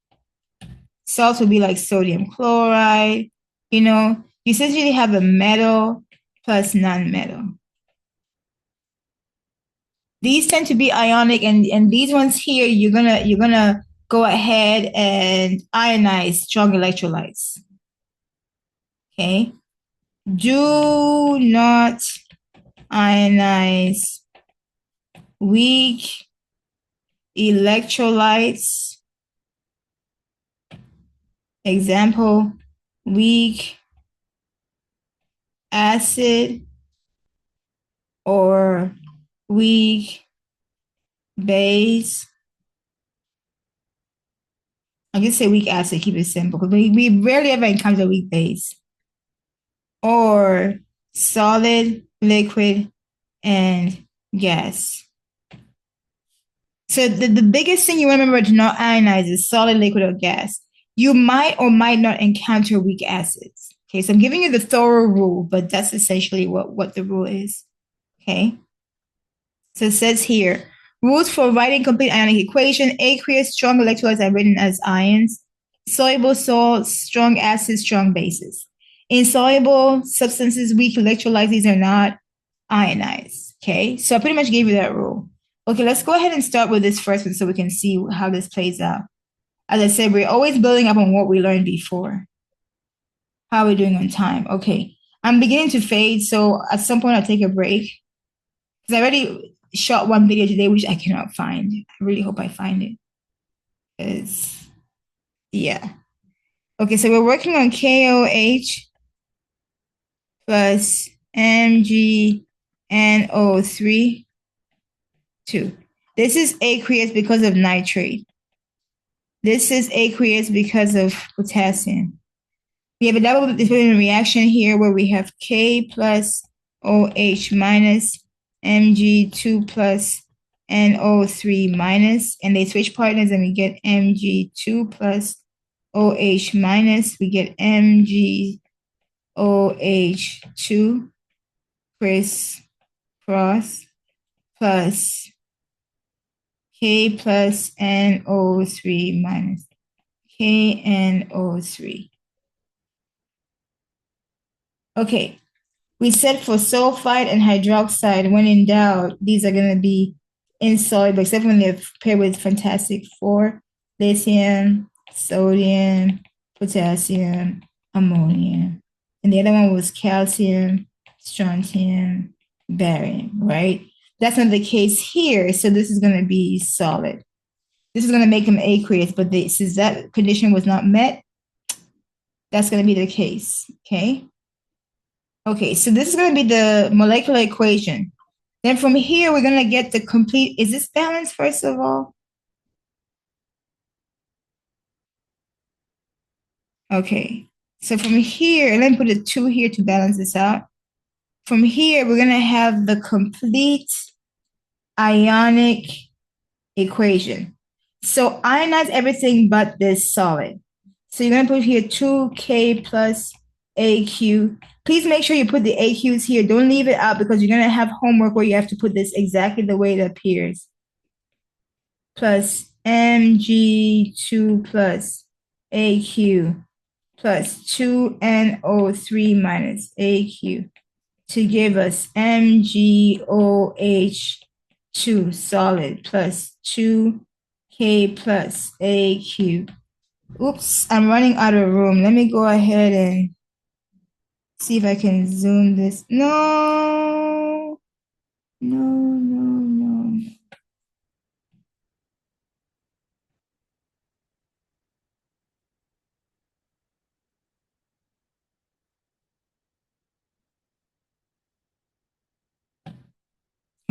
Salts would be like sodium chloride. You know, you essentially have a metal plus non-metal. These tend to be ionic, and these ones here, you're gonna go ahead and ionize strong electrolytes. Okay. Do not ionize weak electrolytes. Example, weak acid or weak base. I can say weak acid, keep it simple, because we rarely ever encounter weak base. Or solid, liquid, and gas. So the biggest thing you want to remember to not ionize is solid, liquid, or gas. You might or might not encounter weak acids. Okay, so I'm giving you the thorough rule, but that's essentially what the rule is. Okay. So it says here, rules for writing complete ionic equation. Aqueous strong electrolytes are written as ions. Soluble salts, strong acids, strong bases. Insoluble substances, weak electrolytes, these are not ionized. Okay, so I pretty much gave you that rule. Okay, let's go ahead and start with this first one so we can see how this plays out. As I said, we're always building up on what we learned before. How are we doing on time? Okay, I'm beginning to fade, so at some point I'll take a break. Because I already shot one video today, which I cannot find. I really hope I find it. Because, yeah. Okay, so we're working on KOH plus MgNO3, 2. This is aqueous because of nitrate. This is aqueous because of potassium. We have a double equivalent reaction here where we have K plus OH minus Mg2 plus NO3 minus, and they switch partners and we get Mg2 plus OH minus. We get MgOH2 cross plus K plus NO3 minus KNO3. Okay, we said for sulfide and hydroxide, when in doubt, these are going to be insoluble, except when they're paired with fantastic 4, lithium, sodium, potassium, ammonia. and the other one was calcium, strontium, barium, right? That's not the case here, so this is going to be solid. This is going to make them aqueous, but since that condition was not met, that's going to be the case, okay? Okay, so this is going to be the molecular equation. Then from here, we're going to get the complete, is this balanced first of all? Okay, so from here, let me put a 2 here to balance this out. From here, we're going to have the complete ionic equation. So ionize everything but this solid. So you're going to put here 2K plus AQ. Please make sure you put the AQs here. Don't leave it out because you're going to have homework where you have to put this exactly the way it appears. Plus Mg2 plus AQ plus 2NO3 minus AQ to give us MgOH2 solid plus 2K plus AQ. Oops, I'm running out of room. Let me go ahead and see if I can zoom this. No, no, no, no.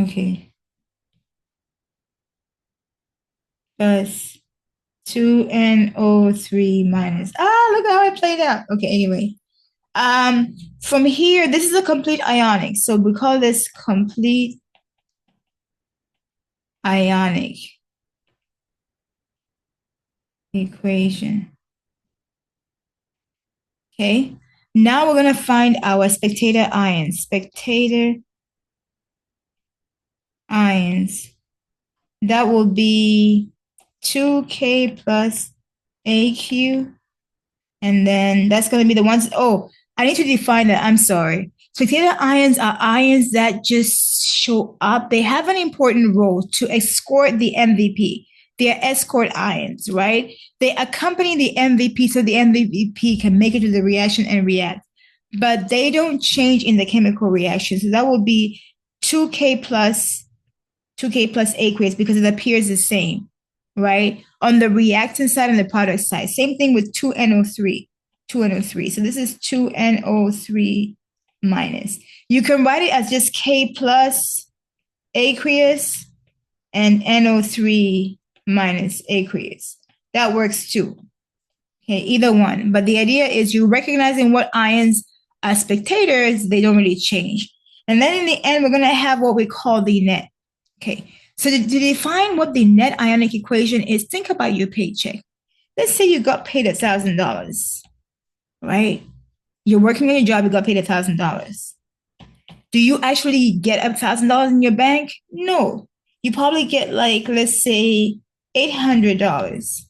Okay. Plus 2NO3 minus. Look how it played out. Okay, anyway. From here, this is a complete ionic. So we call this complete ionic equation. Okay. Now we're going to find our spectator ions. Spectator ions. That will be 2K plus AQ. And then that's going to be the ones. Oh, I need to define that. I'm sorry. Spectator ions are ions that just show up. They have an important role to escort the MVP. They are escort ions, right? They accompany the MVP so the MVP can make it to the reaction and react. But they don't change in the chemical reaction. So that will be 2K plus aqueous because it appears the same, right? On the reactant side and the product side. Same thing with 2NO3. 2NO3. So this is 2NO3 minus. You can write it as just K plus aqueous and NO3 minus aqueous. That works too. Okay, either one. But the idea is you recognizing what ions are spectators, they don't really change. And then in the end, we're going to have what we call the net. Okay, so to define what the net ionic equation is, think about your paycheck. Let's say you got paid $1,000, right? You're working on your job, you got paid $1,000. Do you actually get $1,000 in your bank? No. You probably get like, let's say, $800.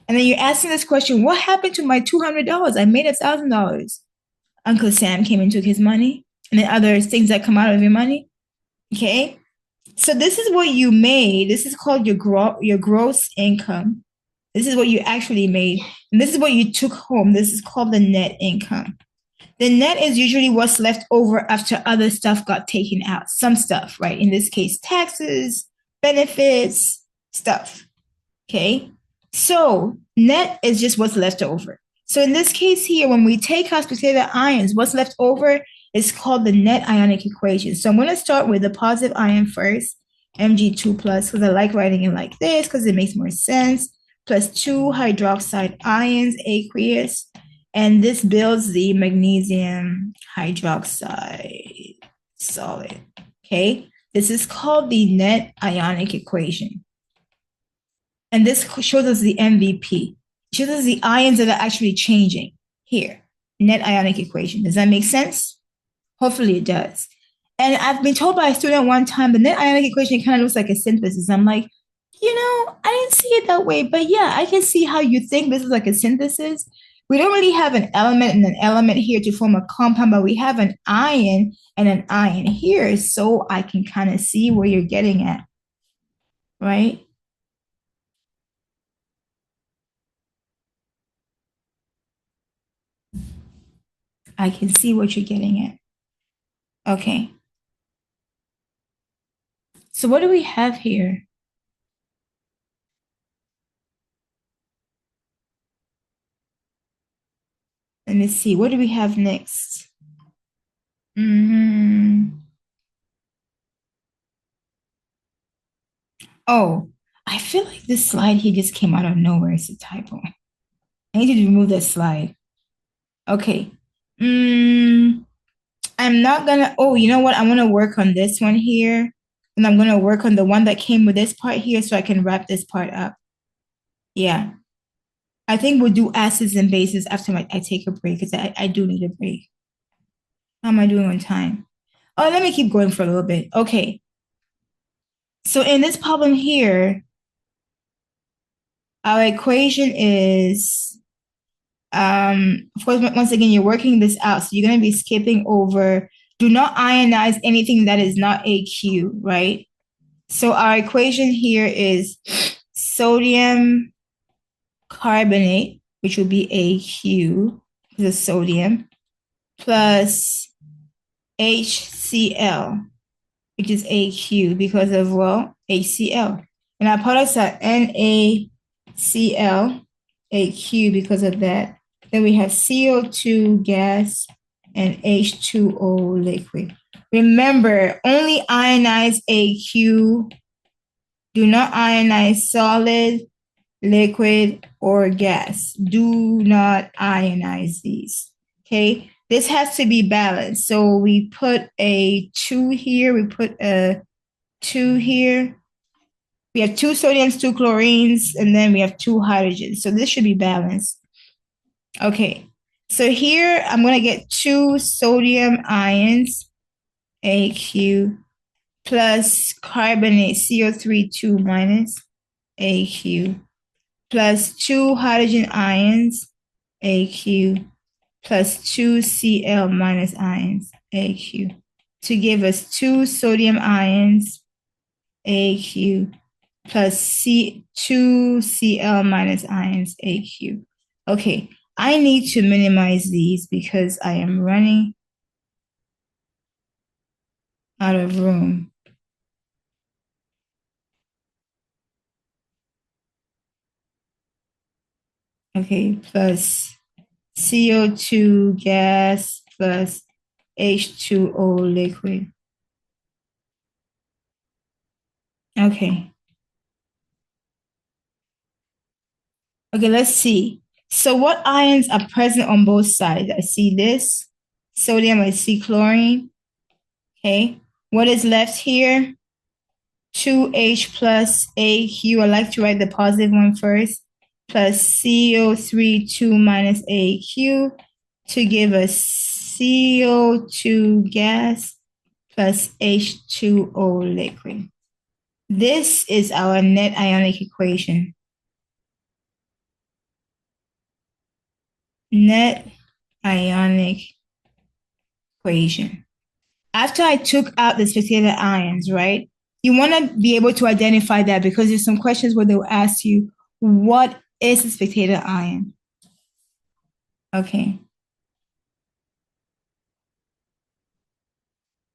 And then you're asking this question, what happened to my $200? I made $1,000. Uncle Sam came and took his money. And then other things that come out of your money. Okay. So this is what you made. This is called your gross income. This is what you actually made. And this is what you took home. This is called the net income. The net is usually what's left over after other stuff got taken out. Some stuff, right? In this case, taxes, benefits, stuff. Okay. So net is just what's left over. So in this case here, when we take out spectator ions, what's left over is called the net ionic equation. So I'm going to start with the positive ion first, Mg2 plus, because I like writing it like this because it makes more sense, plus 2 hydroxide ions, aqueous, and this builds the magnesium hydroxide solid. Okay, this is called the net ionic equation. And this shows us the MVP. It shows us the ions that are actually changing here. Net ionic equation. Does that make sense? Hopefully it does. And I've been told by a student one time, the net ionic equation kind of looks like a synthesis. I'm like, I didn't see it that way, but yeah, I can see how you think this is like a synthesis. We don't really have an element and an element here to form a compound, but we have an ion and an ion here, so I can kind of see where you're getting at, right? I can see what you're getting at. Okay. So what do we have here? Let me see. What do we have next? Oh, I feel like this slide here just came out of nowhere. It's a typo. I need to remove that slide. Okay. I'm not gonna, oh, you know what? I'm gonna work on this one here. And I'm gonna work on the one that came with this part here so I can wrap this part up. Yeah. I think we'll do acids and bases after I take a break because I do need a break. How am I doing on time? Oh, let me keep going for a little bit. Okay. So in this problem here, our equation is, of course, once again, you're working this out. So you're going to be skipping over, do not ionize anything that is not AQ, right? So our equation here is sodium carbonate, which will be AQ, the sodium, plus HCl, which is AQ because of, well, HCl. And our products are NaCl, AQ because of that. Then we have CO2 gas and H2O liquid. Remember, only ionize AQ. Do not ionize solid, liquid, or gas. Do not ionize these. Okay, this has to be balanced. So we put a 2 here, we put a 2 here. We have 2 sodiums, 2 chlorines, and then we have 2 hydrogens. So this should be balanced. Okay, so here I'm going to get 2 sodium ions, AQ, plus carbonate, CO3, 2 minus, AQ, plus 2 hydrogen ions, AQ, plus 2 Cl minus ions, AQ, to give us 2 sodium ions, AQ, plus 2 Cl minus ions, AQ. Okay, I need to minimize these because I am running out of room. Okay, plus CO2 gas plus H2O liquid. Okay. Okay, let's see. So what ions are present on both sides? I see this sodium, I see chlorine. Okay. What is left here? 2H plus AQ. I like to write the positive one first. Plus CO3, 2 minus AQ to give us CO2 gas plus H2O liquid. This is our net ionic equation. Net ionic equation. After I took out the spectator ions, right? You want to be able to identify that because there's some questions where they'll ask you, what is a spectator ion? Okay.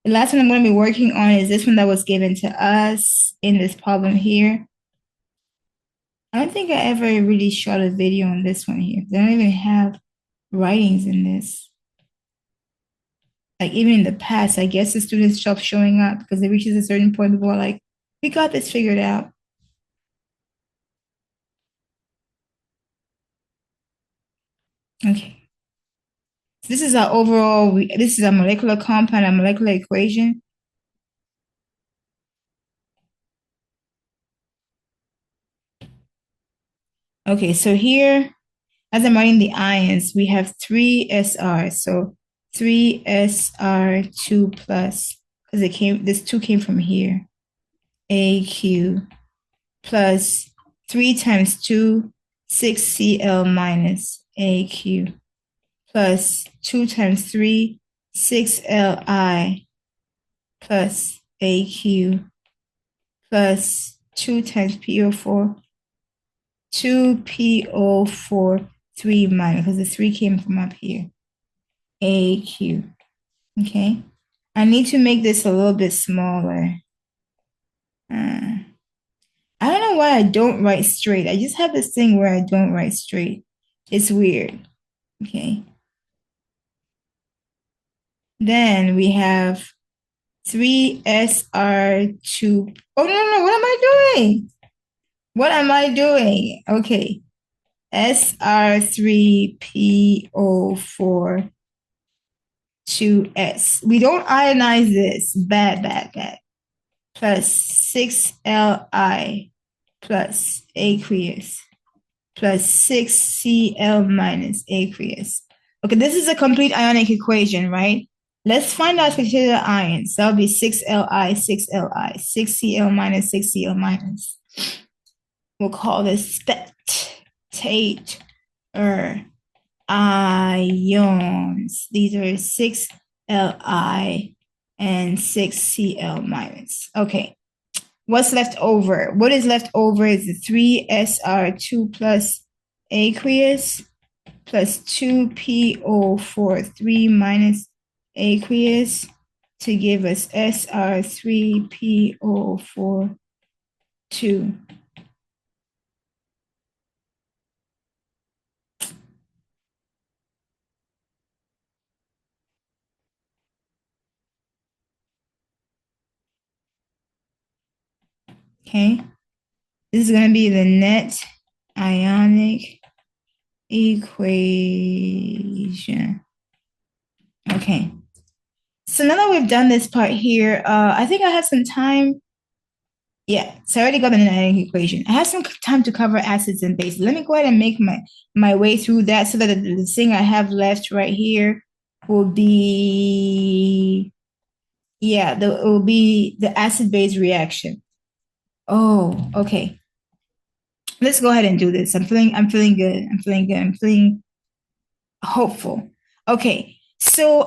The last one I'm going to be working on is this one that was given to us in this problem here. I don't think I ever really shot a video on this one here. They don't even have writings in this. Like even in the past, I guess the students stopped showing up because it reaches a certain point, people are like, we got this figured out. Okay. So this is our overall, this is a molecular compound, a molecular equation. Okay, so here, as I'm writing the ions, we have 3 SR. So 3 SR2 plus, because this 2 came from here. AQ plus 3 times 2, 6 Cl minus AQ plus 2 times 3, 6 Li plus AQ plus 2 times PO4, 2 PO4, 3 minus, because the 3 came from up here. AQ. Okay. I need to make this a little bit smaller. I don't know why I don't write straight. I just have this thing where I don't write straight. It's weird. Okay. Then we have 3SR2. Oh, no. What am I doing? What am I doing? Okay. SR3PO4 2S. We don't ionize this. Bad. Plus 6Li plus aqueous plus 6Cl minus aqueous. Okay, this is a complete ionic equation, right? Let's find out spectator ions. That'll be 6Li, 6Li, 6Cl minus, 6Cl minus. We'll call this spectator ions. These are 6Li and 6Cl minus. Okay. What's left over? What is left over is the 3SR2 plus aqueous plus 2PO4 3 minus aqueous to give us SR3PO4 2. Okay. This is going to be the net ionic equation. Okay. So now that we've done this part here, I think I have some time. Yeah, so I already got the net ionic equation. I have some time to cover acids and bases. Let me go ahead and make my way through that so that the thing I have left right here will be, it will be the acid-base reaction. Oh, okay. Let's go ahead and do this. I'm feeling good. I'm feeling hopeful. Okay. So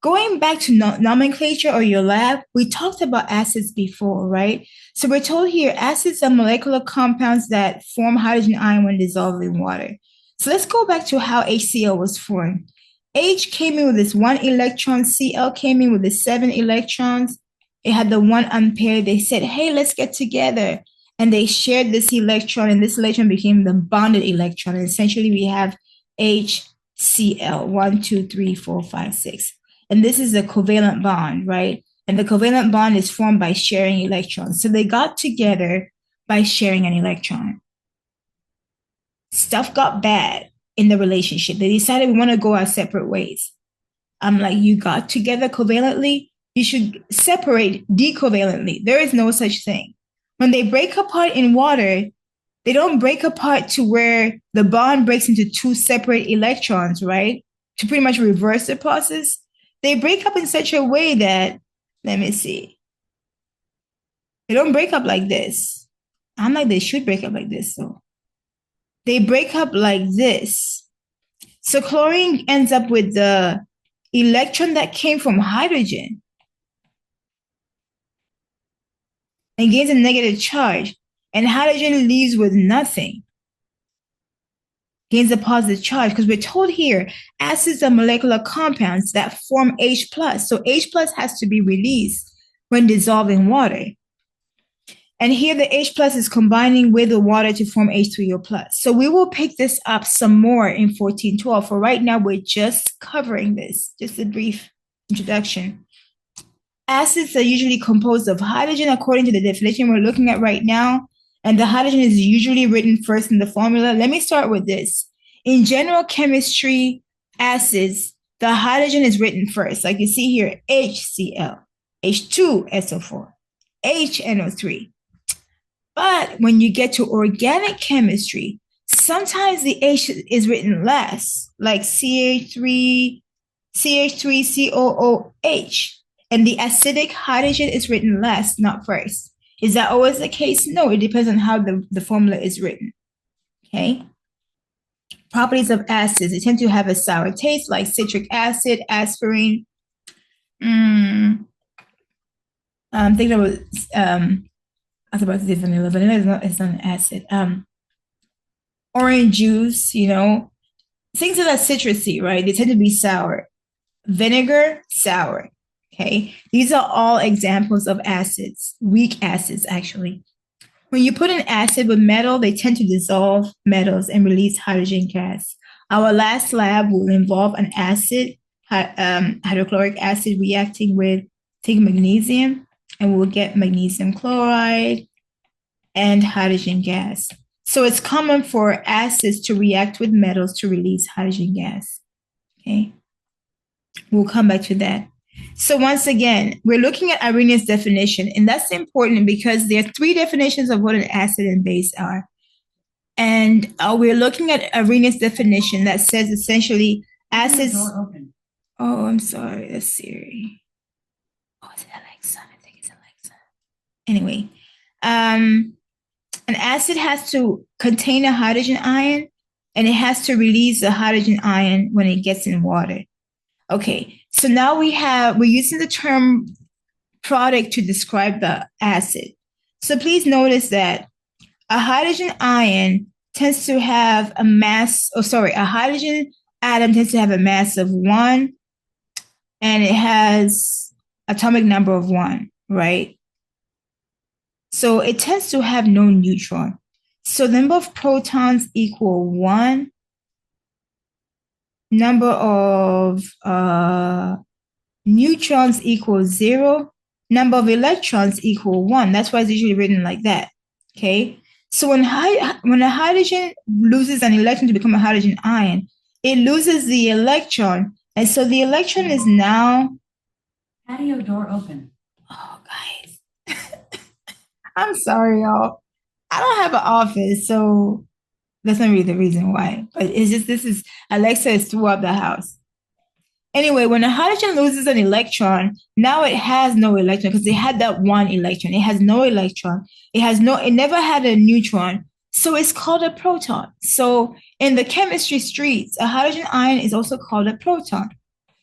going back to nomenclature or your lab, we talked about acids before, right? So we're told here acids are molecular compounds that form hydrogen ion when dissolved in water. So let's go back to how HCl was formed. H came in with this 1 electron, Cl came in with the 7 electrons. It had the 1 unpaired. They said, hey, let's get together. And they shared this electron, and this electron became the bonded electron. And essentially, we have HCl 1, 2, 3, 4, 5, 6. And this is a covalent bond, right? And the covalent bond is formed by sharing electrons. So they got together by sharing an electron. Stuff got bad in the relationship. They decided we want to go our separate ways. I'm like, you got together covalently? You should separate decovalently. There is no such thing. When they break apart in water, they don't break apart to where the bond breaks into 2 separate electrons, right? To pretty much reverse the process. They break up in such a way that, let me see. They don't break up like this. I'm like, they should break up like this, though. They break up like this. So chlorine ends up with the electron that came from hydrogen and gains a negative charge. And hydrogen leaves with nothing, gains a positive charge, because we're told here acids are molecular compounds that form H+. So H+ has to be released when dissolved in water. And here the H+ is combining with the water to form H3O+. So we will pick this up some more in 1412. For right now, we're just covering this, just a brief introduction. Acids are usually composed of hydrogen according to the definition we're looking at right now. And the hydrogen is usually written first in the formula. Let me start with this. In general chemistry, acids, the hydrogen is written first. Like you see here, HCl, H2SO4, HNO3. But when you get to organic chemistry, sometimes the H is written last, like CH3COOH. And the acidic hydrogen is written last, not first. Is that always the case? No, it depends on how the formula is written. Okay. Properties of acids. They tend to have a sour taste, like citric acid, aspirin. I'm thinking about, I was about to say vanilla. Vanilla is not an acid. Orange juice, things that are citrusy, right? They tend to be sour. vinegar, sour. Okay. These are all examples of acids, weak acids, actually. When you put an acid with metal, they tend to dissolve metals and release hydrogen gas. Our last lab will involve an acid, hydrochloric acid reacting with, take magnesium, and we'll get magnesium chloride and hydrogen gas. So it's common for acids to react with metals to release hydrogen gas. Okay. We'll come back to that. So once again, we're looking at Arrhenius' definition, and that's important because there are three definitions of what an acid and base are. And we're looking at Arrhenius' definition that says essentially acids. Oh, I'm sorry, that's Siri. Oh, is it Alexa? I think it's Alexa. Anyway, an acid has to contain a hydrogen ion, and it has to release the hydrogen ion when it gets in water. Okay, so now we're using the term product to describe the acid. So please notice that a hydrogen ion tends to have a mass, a hydrogen atom tends to have a mass of 1, and it has atomic number of 1, right? So it tends to have no neutron. So the number of protons equal 1. Number of neutrons equals 0. Number of electrons equal 1. That's why it's usually written like that. Okay. So when a hydrogen loses an electron to become a hydrogen ion, it loses the electron, and so the electron is now. Patio door open. Oh, guys, I'm sorry, y'all. I don't have an office, so. That's not really the reason why, but it's just Alexa is throughout the house. Anyway, when a hydrogen loses an electron, now it has no electron because it had that 1 electron. It has no electron. It never had a neutron. So it's called a proton. So in the chemistry streets, a hydrogen ion is also called a proton.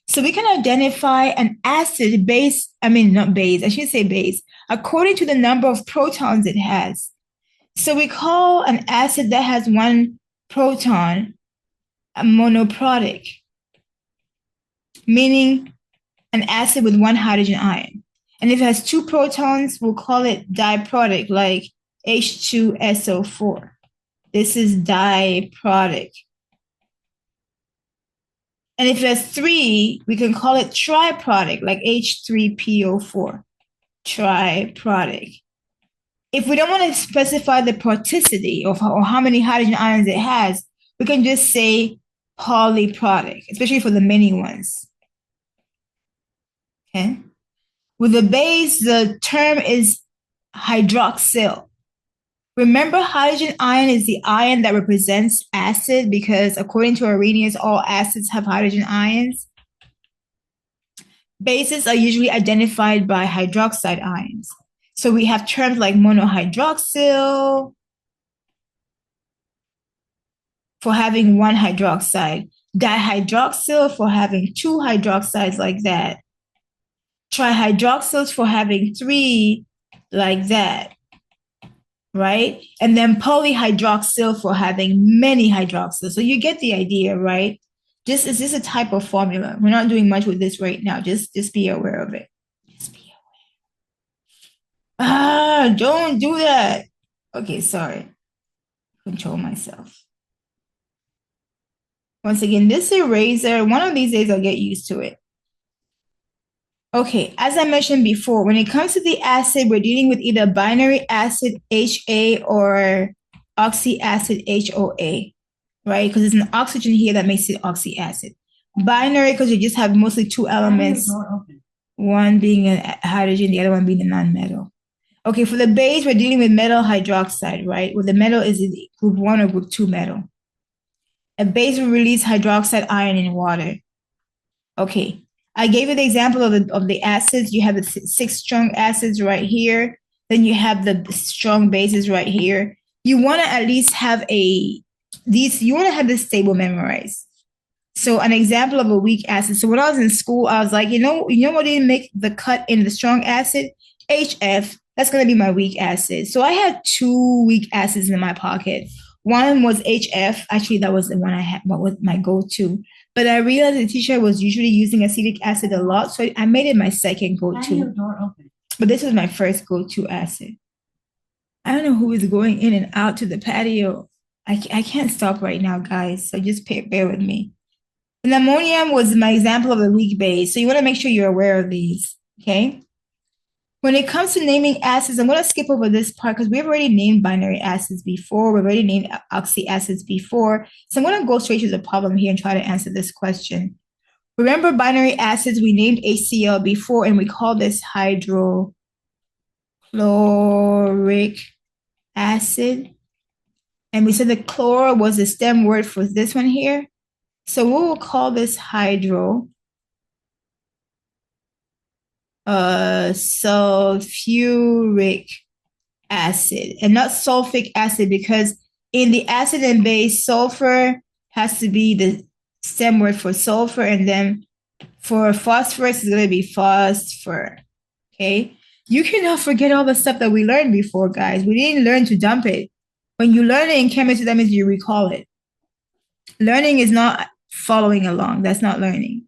So we can identify an acid base, not base, I should say base, according to the number of protons it has. So we call an acid that has 1 proton a monoprotic, meaning an acid with 1 hydrogen ion. And if it has 2 protons, we'll call it diprotic, like H2SO4. This is diprotic. And if it has 3, we can call it triprotic, like H3PO4, triprotic. If we don't want to specify the proticity or how many hydrogen ions it has, we can just say polyprotic, especially for the many ones. Okay. With the base, the term is hydroxyl. Remember, hydrogen ion is the ion that represents acid because according to Arrhenius, all acids have hydrogen ions. Bases are usually identified by hydroxide ions. So we have terms like monohydroxyl for having 1 hydroxide, dihydroxyl for having 2 hydroxides like that, trihydroxyls for having 3 like that, right? And then polyhydroxyl for having many hydroxyls. So you get the idea, right? It's just a type of formula. We're not doing much with this right now. Just be aware of it. Don't do that. Okay, sorry. Control myself. Once again, this eraser, one of these days I'll get used to it. Okay, as I mentioned before, when it comes to the acid, we're dealing with either binary acid HA or oxy acid HOA, right? Because there's an oxygen here that makes it oxy acid. Binary because you just have mostly 2 elements, one being a hydrogen, the other one being a non-metal. Okay, for the base, we're dealing with metal hydroxide, right? Where the metal is group 1 or group 2 metal. A base will release hydroxide ion in water. Okay, I gave you the example of the acids. You have the 6 strong acids right here. Then you have the strong bases right here. You want to at least have you want to have this table memorized. So an example of a weak acid. So when I was in school, I was like, you know what didn't make the cut in the strong acid? HF. That's going to be my weak acid. So I had 2 weak acids in my pocket. One was HF. Actually, that was the one I had, what was my go-to. But I realized the teacher was usually using acetic acid a lot, so I made it my second Patio go-to. door open. But this was my first go-to acid. I don't know who is going in and out to the patio. I can't stop right now, guys, so just bear with me. And ammonium was my example of a weak base, so you want to make sure you're aware of these, okay? When it comes to naming acids, I'm going to skip over this part because we've already named binary acids before. We've already named oxy acids before. So I'm going to go straight to the problem here and try to answer this question. Remember binary acids, we named HCl before, and we call this hydrochloric acid. And we said the chlor was the stem word for this one here. So we will call this sulfuric acid and not sulfic acid, because in the acid and base, sulfur has to be the stem word for sulfur, and then for phosphorus is going to be phosphor. Okay, you cannot forget all the stuff that we learned before, guys. We didn't learn to dump it. When you learn it in chemistry, that means you recall it. Learning is not following along. That's not learning.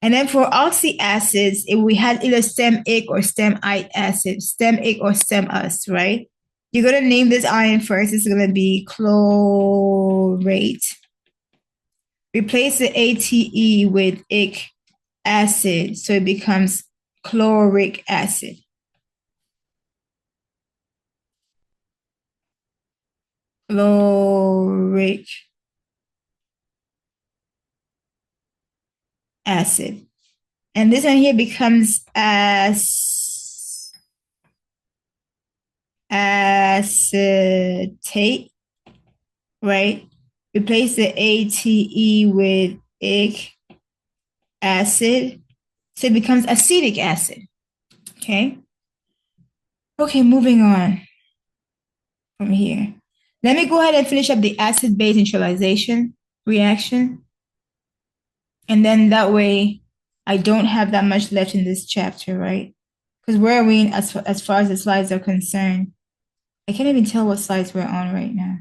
And then for oxy acids, if we had either stem ic or stem ite acid, stem ic or stem us, right? You're going to name this ion first. It's going to be chlorate. Replace the ATE with ic acid, so it becomes chloric acid. Chloric acid. And this one here becomes acetate, right? Replace the ATE with ic acid, so it becomes acetic acid. Okay. Okay, moving on from here. Let me go ahead and finish up the acid-base neutralization reaction. And then that way, I don't have that much left in this chapter, right? Because where are we in as far as the slides are concerned? I can't even tell what slides we're on right now.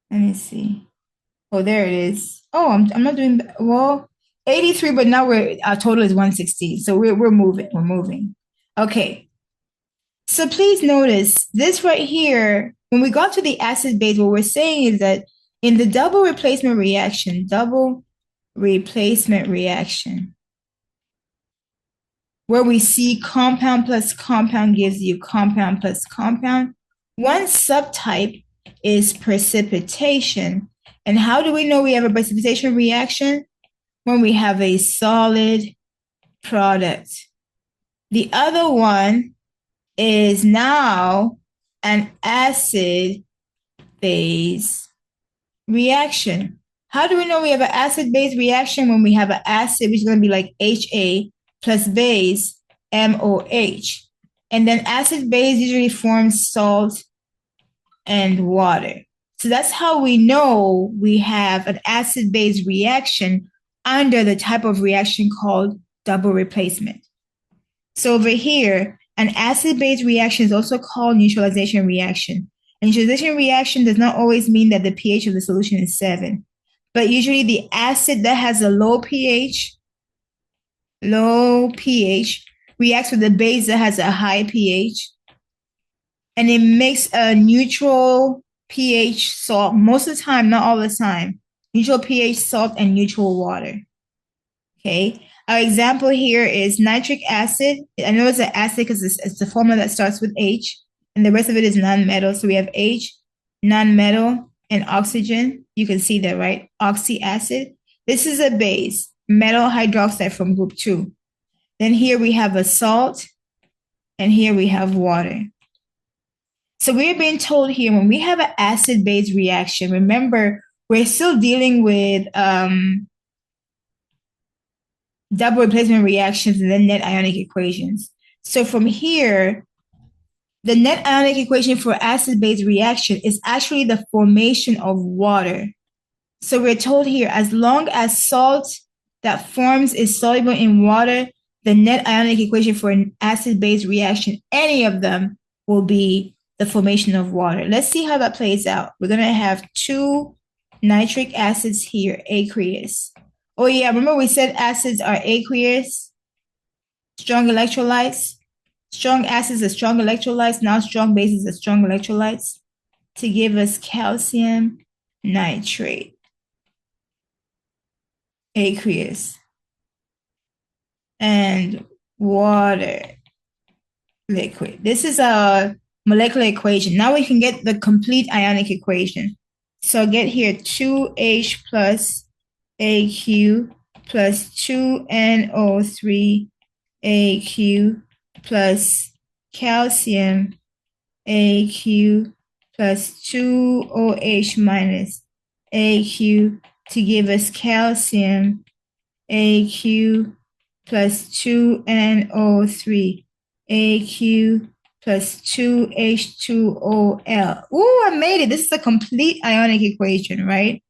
Let me see. Oh, there it is. Oh, I'm not doing, well, 83, but now our total is 116. So we're moving. Okay. So please notice this right here. When we got to the acid base, what we're saying is that in the double replacement reaction, where we see compound plus compound gives you compound plus compound, one subtype is precipitation. And how do we know we have a precipitation reaction? When we have a solid product. The other one is now an acid-base reaction. How do we know we have an acid-base reaction? When we have an acid, which is going to be like HA, plus base, MOH. And then acid-base usually forms salt and water. So that's how we know we have an acid-base reaction under the type of reaction called double replacement. So over here, an acid-base reaction is also called neutralization reaction. A neutralization reaction does not always mean that the pH of the solution is 7, but usually the acid that has a low pH reacts with the base that has a high pH, and it makes a neutral pH salt most of the time, not all the time. Neutral pH salt and neutral water. Okay. Our example here is nitric acid. I know it's an acid because it's the formula that starts with H, and the rest of it is non-metal. So we have H, non-metal, and oxygen. You can see that, right? Oxy acid. This is a base, metal hydroxide from group 2. Then here we have a salt, and here we have water. So we're being told here when we have an acid-base reaction, remember, we're still dealing with double replacement reactions and then net ionic equations. So from here, the net ionic equation for acid-base reaction is actually the formation of water. So we're told here, as long as salt that forms is soluble in water, the net ionic equation for an acid-base reaction, any of them, will be the formation of water. Let's see how that plays out. We're going to have 2 nitric acids here, aqueous. Oh yeah, remember we said acids are aqueous, strong electrolytes. Strong acids are strong electrolytes. Now strong bases are strong electrolytes to give us calcium nitrate, aqueous, and water, liquid. This is a molecular equation. Now we can get the complete ionic equation. So get here 2H plus AQ plus 2NO3 AQ plus calcium AQ plus 2OH minus AQ to give us calcium AQ plus 2NO3 AQ plus 2H2OL. Ooh, I made it. This is a complete ionic equation, right?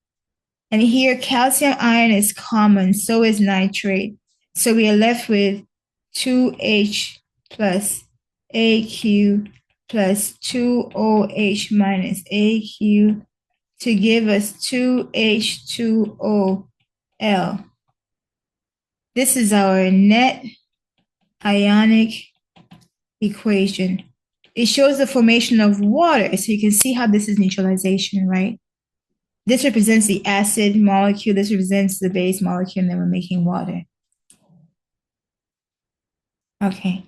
And here calcium ion is common, so is nitrate. So we are left with 2H plus AQ plus 2OH minus AQ to give us 2H2OL. This is our net ionic equation. It shows the formation of water, so you can see how this is neutralization, right? This represents the acid molecule, this represents the base molecule, and then we're making water. Okay.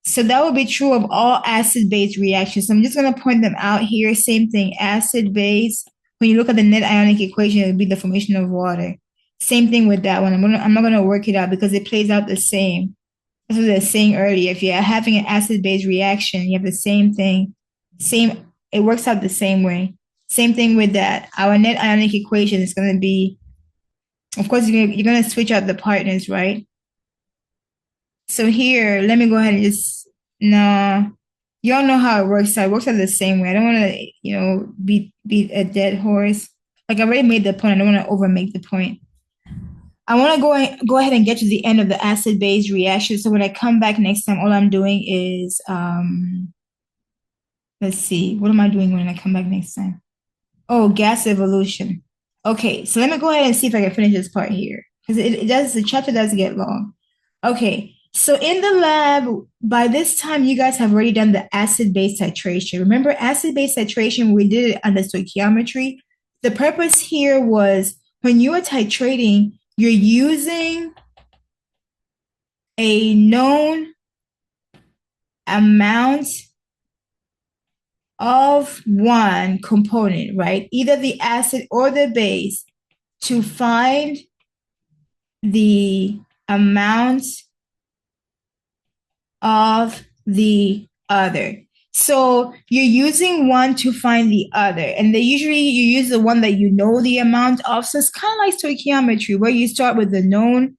So that would be true of all acid-base reactions. So I'm just going to point them out here. Same thing, acid-base. When you look at the net ionic equation, it would be the formation of water. Same thing with that one. I'm not going to work it out because it plays out the same. That's what I was saying earlier. If you're having an acid-base reaction, you have the same thing. It works out the same way. Same thing with that. Our net ionic equation is going to be, of course, you're going to switch out the partners, right? So here, let me go ahead and just, no, y'all know how it works. So it works out the same way. I don't want to, beat a dead horse. Like I already made the point. I don't want to over make the point. I want to go ahead and get to the end of the acid-base reaction. So when I come back next time, all I'm doing is, let's see, what am I doing when I come back next time? Oh, gas evolution. Okay, so let me go ahead and see if I can finish this part here because the chapter does get long. Okay, so in the lab, by this time, you guys have already done the acid-base titration. Remember acid-base titration, we did it under stoichiometry. The purpose here was when you are titrating, you're using a known amount of one component, right? Either the acid or the base to find the amount of the other. So you're using one to find the other. And usually you use the one that you know the amount of. So it's kind of like stoichiometry where you start with the known,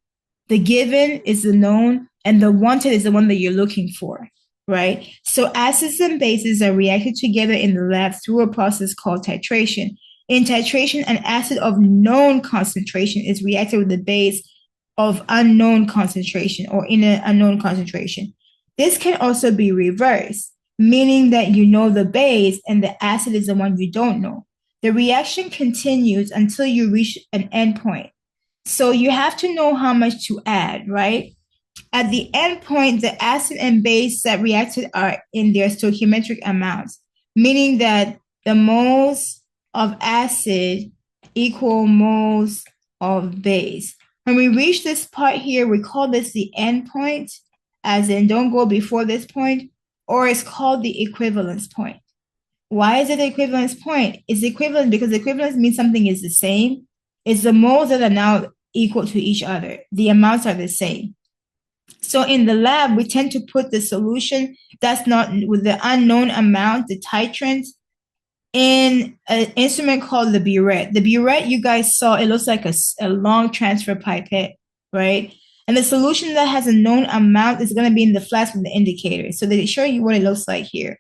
the given is the known, and the wanted is the one that you're looking for. Right? So acids and bases are reacted together in the lab through a process called titration. In titration, an acid of known concentration is reacted with a base of unknown concentration or in an unknown concentration. This can also be reversed, meaning that you know the base and the acid is the one you don't know. The reaction continues until you reach an endpoint. So you have to know how much to add, right? At the end point, the acid and base that reacted are in their stoichiometric amounts, meaning that the moles of acid equal moles of base. When we reach this part here, we call this the end point, as in don't go before this point, or it's called the equivalence point. Why is it the equivalence point? It's equivalent because equivalence means something is the same. It's the moles that are now equal to each other. The amounts are the same. So in the lab, we tend to put the solution that's not with the unknown amount, the titrant, in an instrument called the burette. The burette you guys saw, it looks like a long transfer pipette, right? And the solution that has a known amount is going to be in the flask with the indicator. So they show you what it looks like here.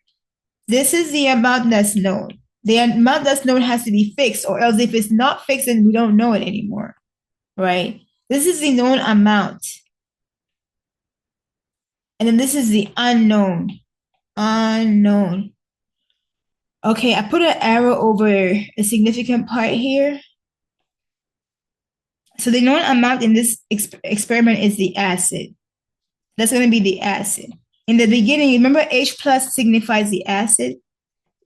This is the amount that's known. The amount that's known has to be fixed, or else if it's not fixed, then we don't know it anymore, right? This is the known amount. And then this is the unknown Unknown. Okay, I put an arrow over a significant part here. So the known amount in this experiment is the acid. That's going to be the acid. In the beginning, remember H plus signifies the acid.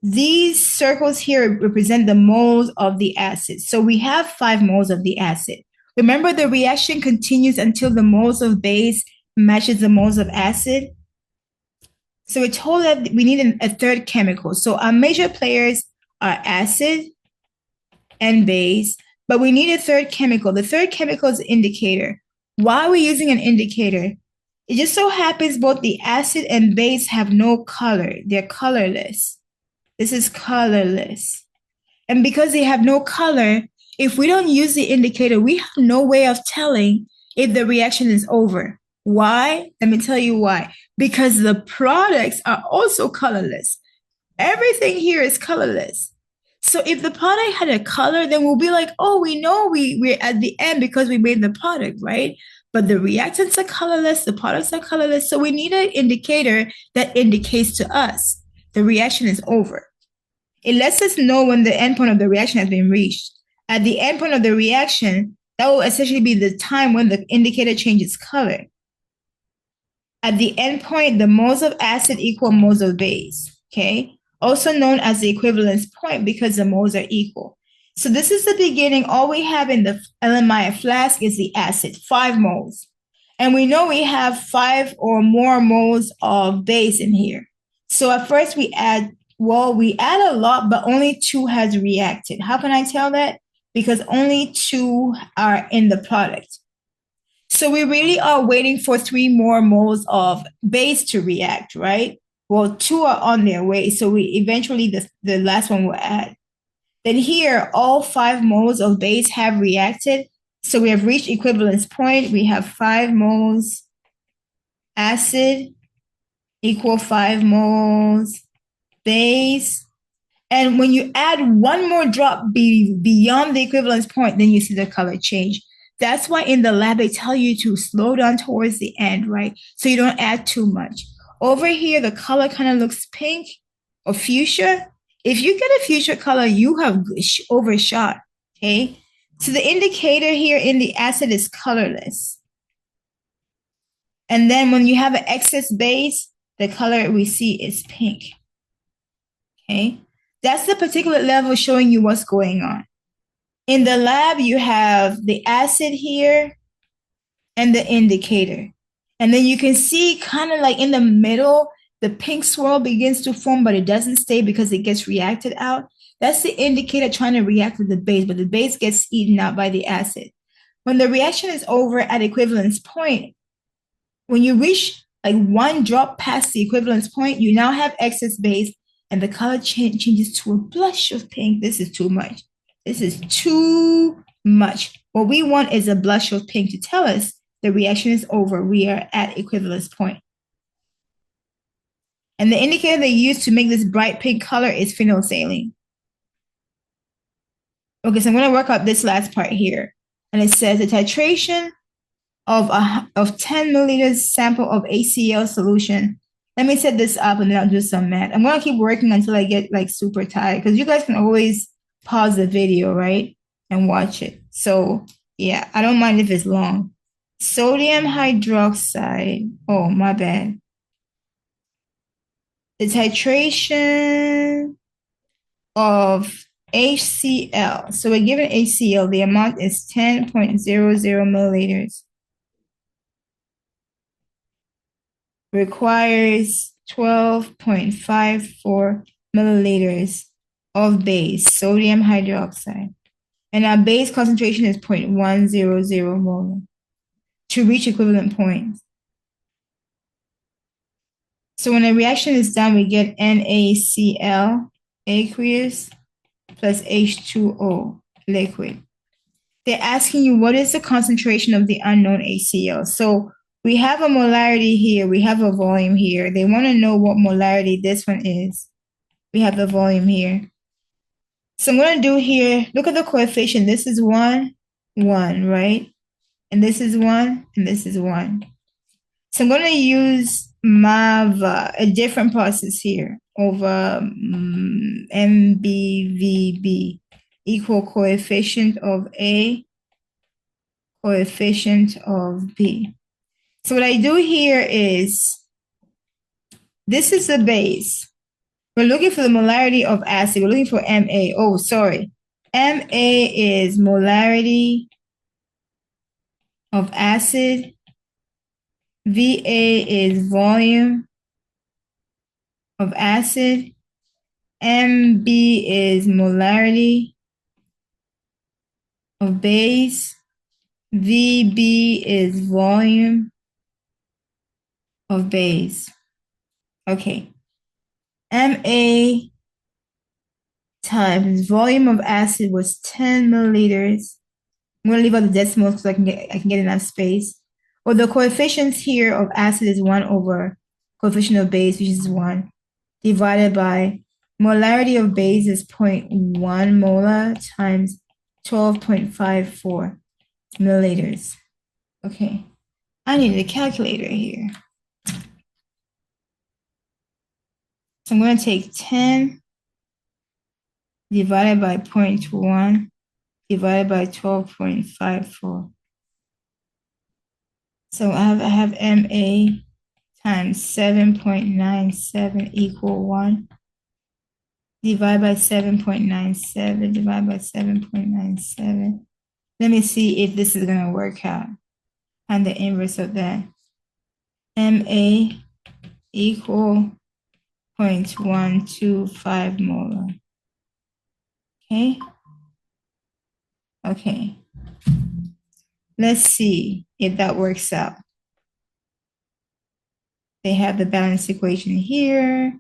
These circles here represent the moles of the acid. So we have 5 moles of the acid. Remember, the reaction continues until the moles of base matches the moles of acid. So we're told that we need a third chemical. So our major players are acid and base, but we need a third chemical. The third chemical is an indicator. Why are we using an indicator? It just so happens both the acid and base have no color. They're colorless. This is colorless. And because they have no color, if we don't use the indicator, we have no way of telling if the reaction is over. Why? Let me tell you why. Because the products are also colorless. Everything here is colorless. So if the product had a color, then we'll be like, oh, we know we're at the end because we made the product, right? But the reactants are colorless, the products are colorless. So we need an indicator that indicates to us the reaction is over. It lets us know when the endpoint of the reaction has been reached. At the endpoint of the reaction, that will essentially be the time when the indicator changes color. At the endpoint, the moles of acid equal moles of base, okay? Also known as the equivalence point because the moles are equal. So this is the beginning. All we have in the Erlenmeyer flask is the acid, 5 moles. And we know we have 5 or more moles of base in here. So at first we add a lot, but only 2 has reacted. How can I tell that? Because only 2 are in the product. So we really are waiting for 3 more moles of base to react, right? Well, 2 are on their way. So we eventually, the last one will add. Then here, all 5 moles of base have reacted. So we have reached equivalence point. We have 5 moles acid equal 5 moles base. And when you add 1 more drop beyond the equivalence point, then you see the color change. That's why in the lab, they tell you to slow down towards the end, right? So you don't add too much. Over here, the color kind of looks pink or fuchsia. If you get a fuchsia color, you have overshot, okay? So the indicator here in the acid is colorless. And then when you have an excess base, the color we see is pink, okay? That's the particular level showing you what's going on. In the lab, you have the acid here and the indicator. And then you can see kind of like in the middle, the pink swirl begins to form, but it doesn't stay because it gets reacted out. That's the indicator trying to react with the base, but the base gets eaten out by the acid. When the reaction is over at equivalence point, when you reach like 1 drop past the equivalence point, you now have excess base and the color changes to a blush of pink. This is too much. This is too much. What we want is a blush of pink to tell us the reaction is over. We are at equivalence point. And the indicator they use to make this bright pink color is phenolphthalein. Okay, so I'm going to work out this last part here. And it says the titration of 10 milliliters sample of HCl solution. Let me set this up and then I'll do some math. I'm going to keep working until I get like super tired because you guys can always pause the video, right? And watch it. So yeah, I don't mind if it's long. Sodium hydroxide. Oh, my bad. The titration of HCl. So we're given HCl. The amount is 10.00 milliliters. Requires 12.54 milliliters of base, sodium hydroxide. And our base concentration is 0.100 molar to reach equivalent point. So when a reaction is done, we get NaCl, aqueous, plus H2O, liquid. They're asking you, what is the concentration of the unknown HCl? So we have a molarity here. We have a volume here. They want to know what molarity this one is. We have the volume here. So I'm going to do here, look at the coefficient. This is 1, 1, right? And this is 1, and this is 1. So I'm going to use MAVA, a different process here, over MBVB equal coefficient of A, coefficient of B. So what I do here is, this is the base. We're looking for the molarity of acid. We're looking for MA. Oh, sorry. MA is molarity of acid. VA is volume of acid. MB is molarity of base. VB is volume of base. Okay. MA times volume of acid was 10 milliliters. I'm going to leave out the decimals so I can get enough space. Well, the coefficients here of acid is 1 over coefficient of base, which is 1, divided by molarity of base is 0.1 molar times 12.54 milliliters. Okay, I need a calculator here. So I'm going to take 10 divided by 0.1 divided by 12.54. So I have MA times 7.97 equal 1. Divide by 7.97, divide by 7.97. Let me see if this is going to work out. And the inverse of that. MA equal 0.125 molar. Okay. Okay. Let's see if that works out. They have the balance equation here.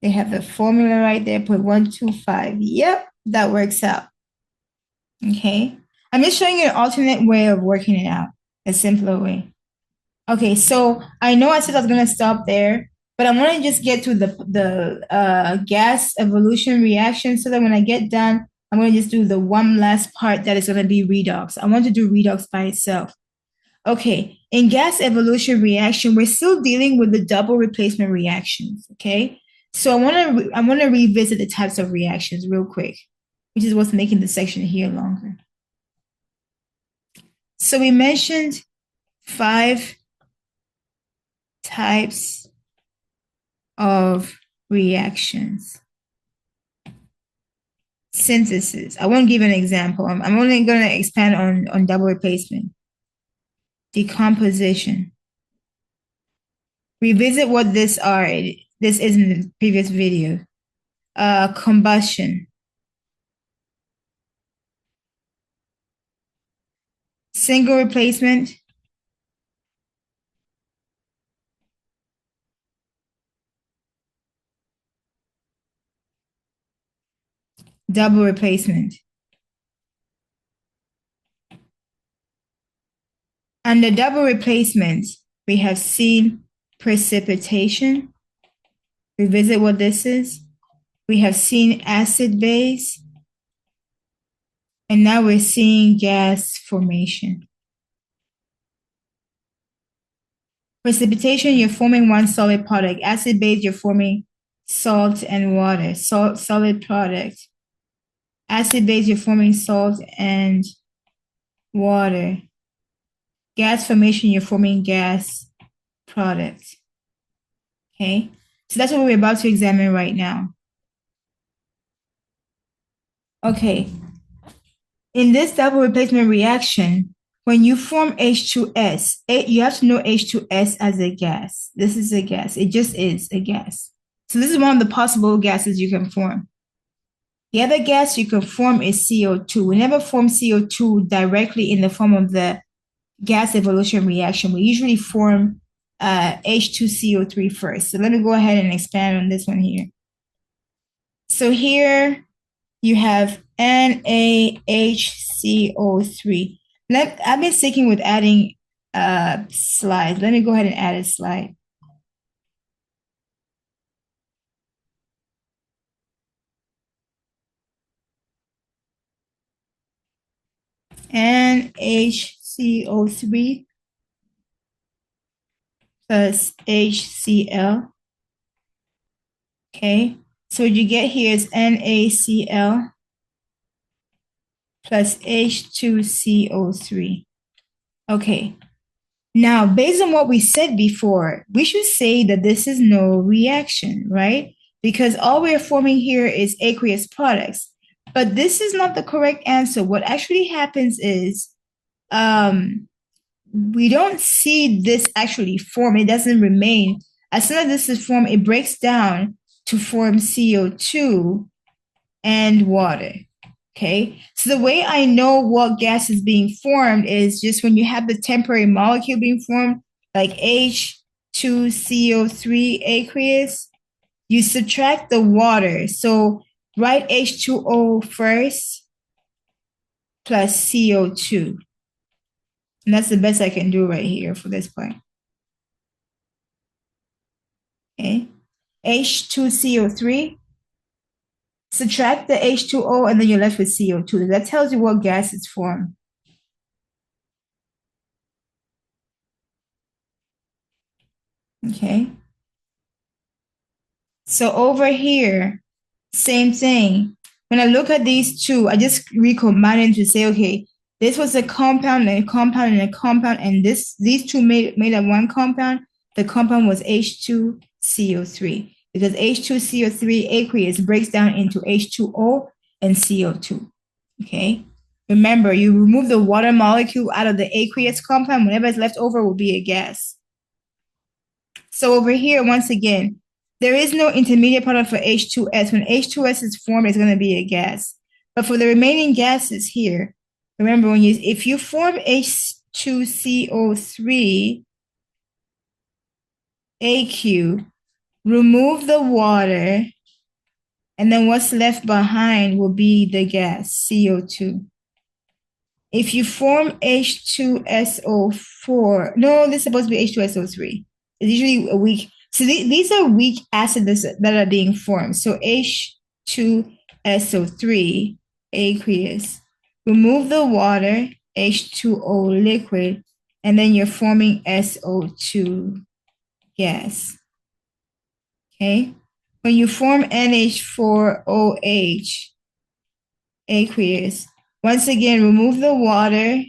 They have the formula right there, 0.125. Yep, that works out. Okay. I'm just showing you an alternate way of working it out, a simpler way. Okay, so I know I said I was going to stop there, but I want to just get to the gas evolution reaction so that when I get done, I'm going to just do the one last part that is going to be redox. I want to do redox by itself. Okay, in gas evolution reaction, we're still dealing with the double replacement reactions, okay? So I want to revisit the types of reactions real quick, which is what's making the section here longer. So we mentioned 5 types of reactions. Synthesis. I won't give an example. I'm only going to expand on double replacement. Decomposition. Revisit what this is in the previous video. Combustion. Single replacement. Double replacement. Under double replacement, we have seen precipitation. Revisit what this is. We have seen acid base. And now we're seeing gas formation. Precipitation, you're forming one solid product. Acid base, you're forming salt and water. Solid product. Acid base, you're forming salt and water. Gas formation, you're forming gas product. Okay, so that's what we're about to examine right now. Okay, in this double replacement reaction, when you form H2S, you have to know H2S as a gas. This is a gas. It just is a gas. So this is one of the possible gases you can form. The other gas you can form is CO2. We never form CO2 directly in the form of the gas evolution reaction. We usually form H2CO3 first. So let me go ahead and expand on this one here. So here you have NaHCO3. I've been sticking with adding slides. Let me go ahead and add a slide. NaHCO3. plus HCl. Okay, so what you get here is NaCl plus H2CO3. Okay, now based on what we said before, we should say that this is no reaction, right? Because all we're forming here is aqueous products. But this is not the correct answer. What actually happens is we don't see this actually form. It doesn't remain. As soon as this is formed, it breaks down to form CO2 and water. Okay, so the way I know what gas is being formed is just when you have the temporary molecule being formed, like H2CO3 aqueous, you subtract the water. So write H2O first plus CO2. And that's the best I can do right here for this part. Okay, H2CO3. Subtract the H2O and then you're left with CO2. That tells you what gas is formed. Okay. So over here, same thing. When I look at these two, I just recombine to say, okay, this was a compound and a compound and a compound, and these two made up one compound. The compound was H2CO3 because H2CO3 aqueous breaks down into H2O and CO2. Okay. Remember, you remove the water molecule out of the aqueous compound, whatever is left over will be a gas. So over here, once again, there is no intermediate product for H2S. When H2S is formed, it's going to be a gas. But for the remaining gases here, remember if you form H2CO3 AQ, remove the water, and then what's left behind will be the gas, CO2. If you form H2SO4, no, this is supposed to be H2SO3. It's usually a weak. So these are weak acids that are being formed. So H2SO3 aqueous. Remove the water, H2O liquid, and then you're forming SO2 gas. Okay? When you form NH4OH aqueous, once again, remove the water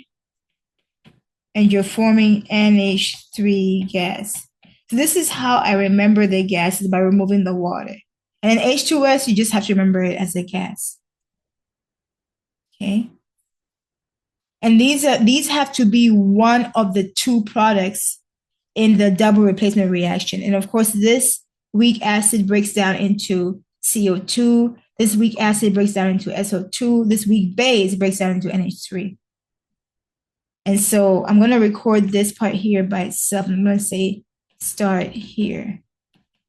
and you're forming NH3 gas. So this is how I remember the gases by removing the water. And then H2S, you just have to remember it as a gas. Okay. And these have to be one of the two products in the double replacement reaction. And of course, this weak acid breaks down into CO2. This weak acid breaks down into SO2. This weak base breaks down into NH3. And so I'm going to record this part here by itself. I'm going to say start here.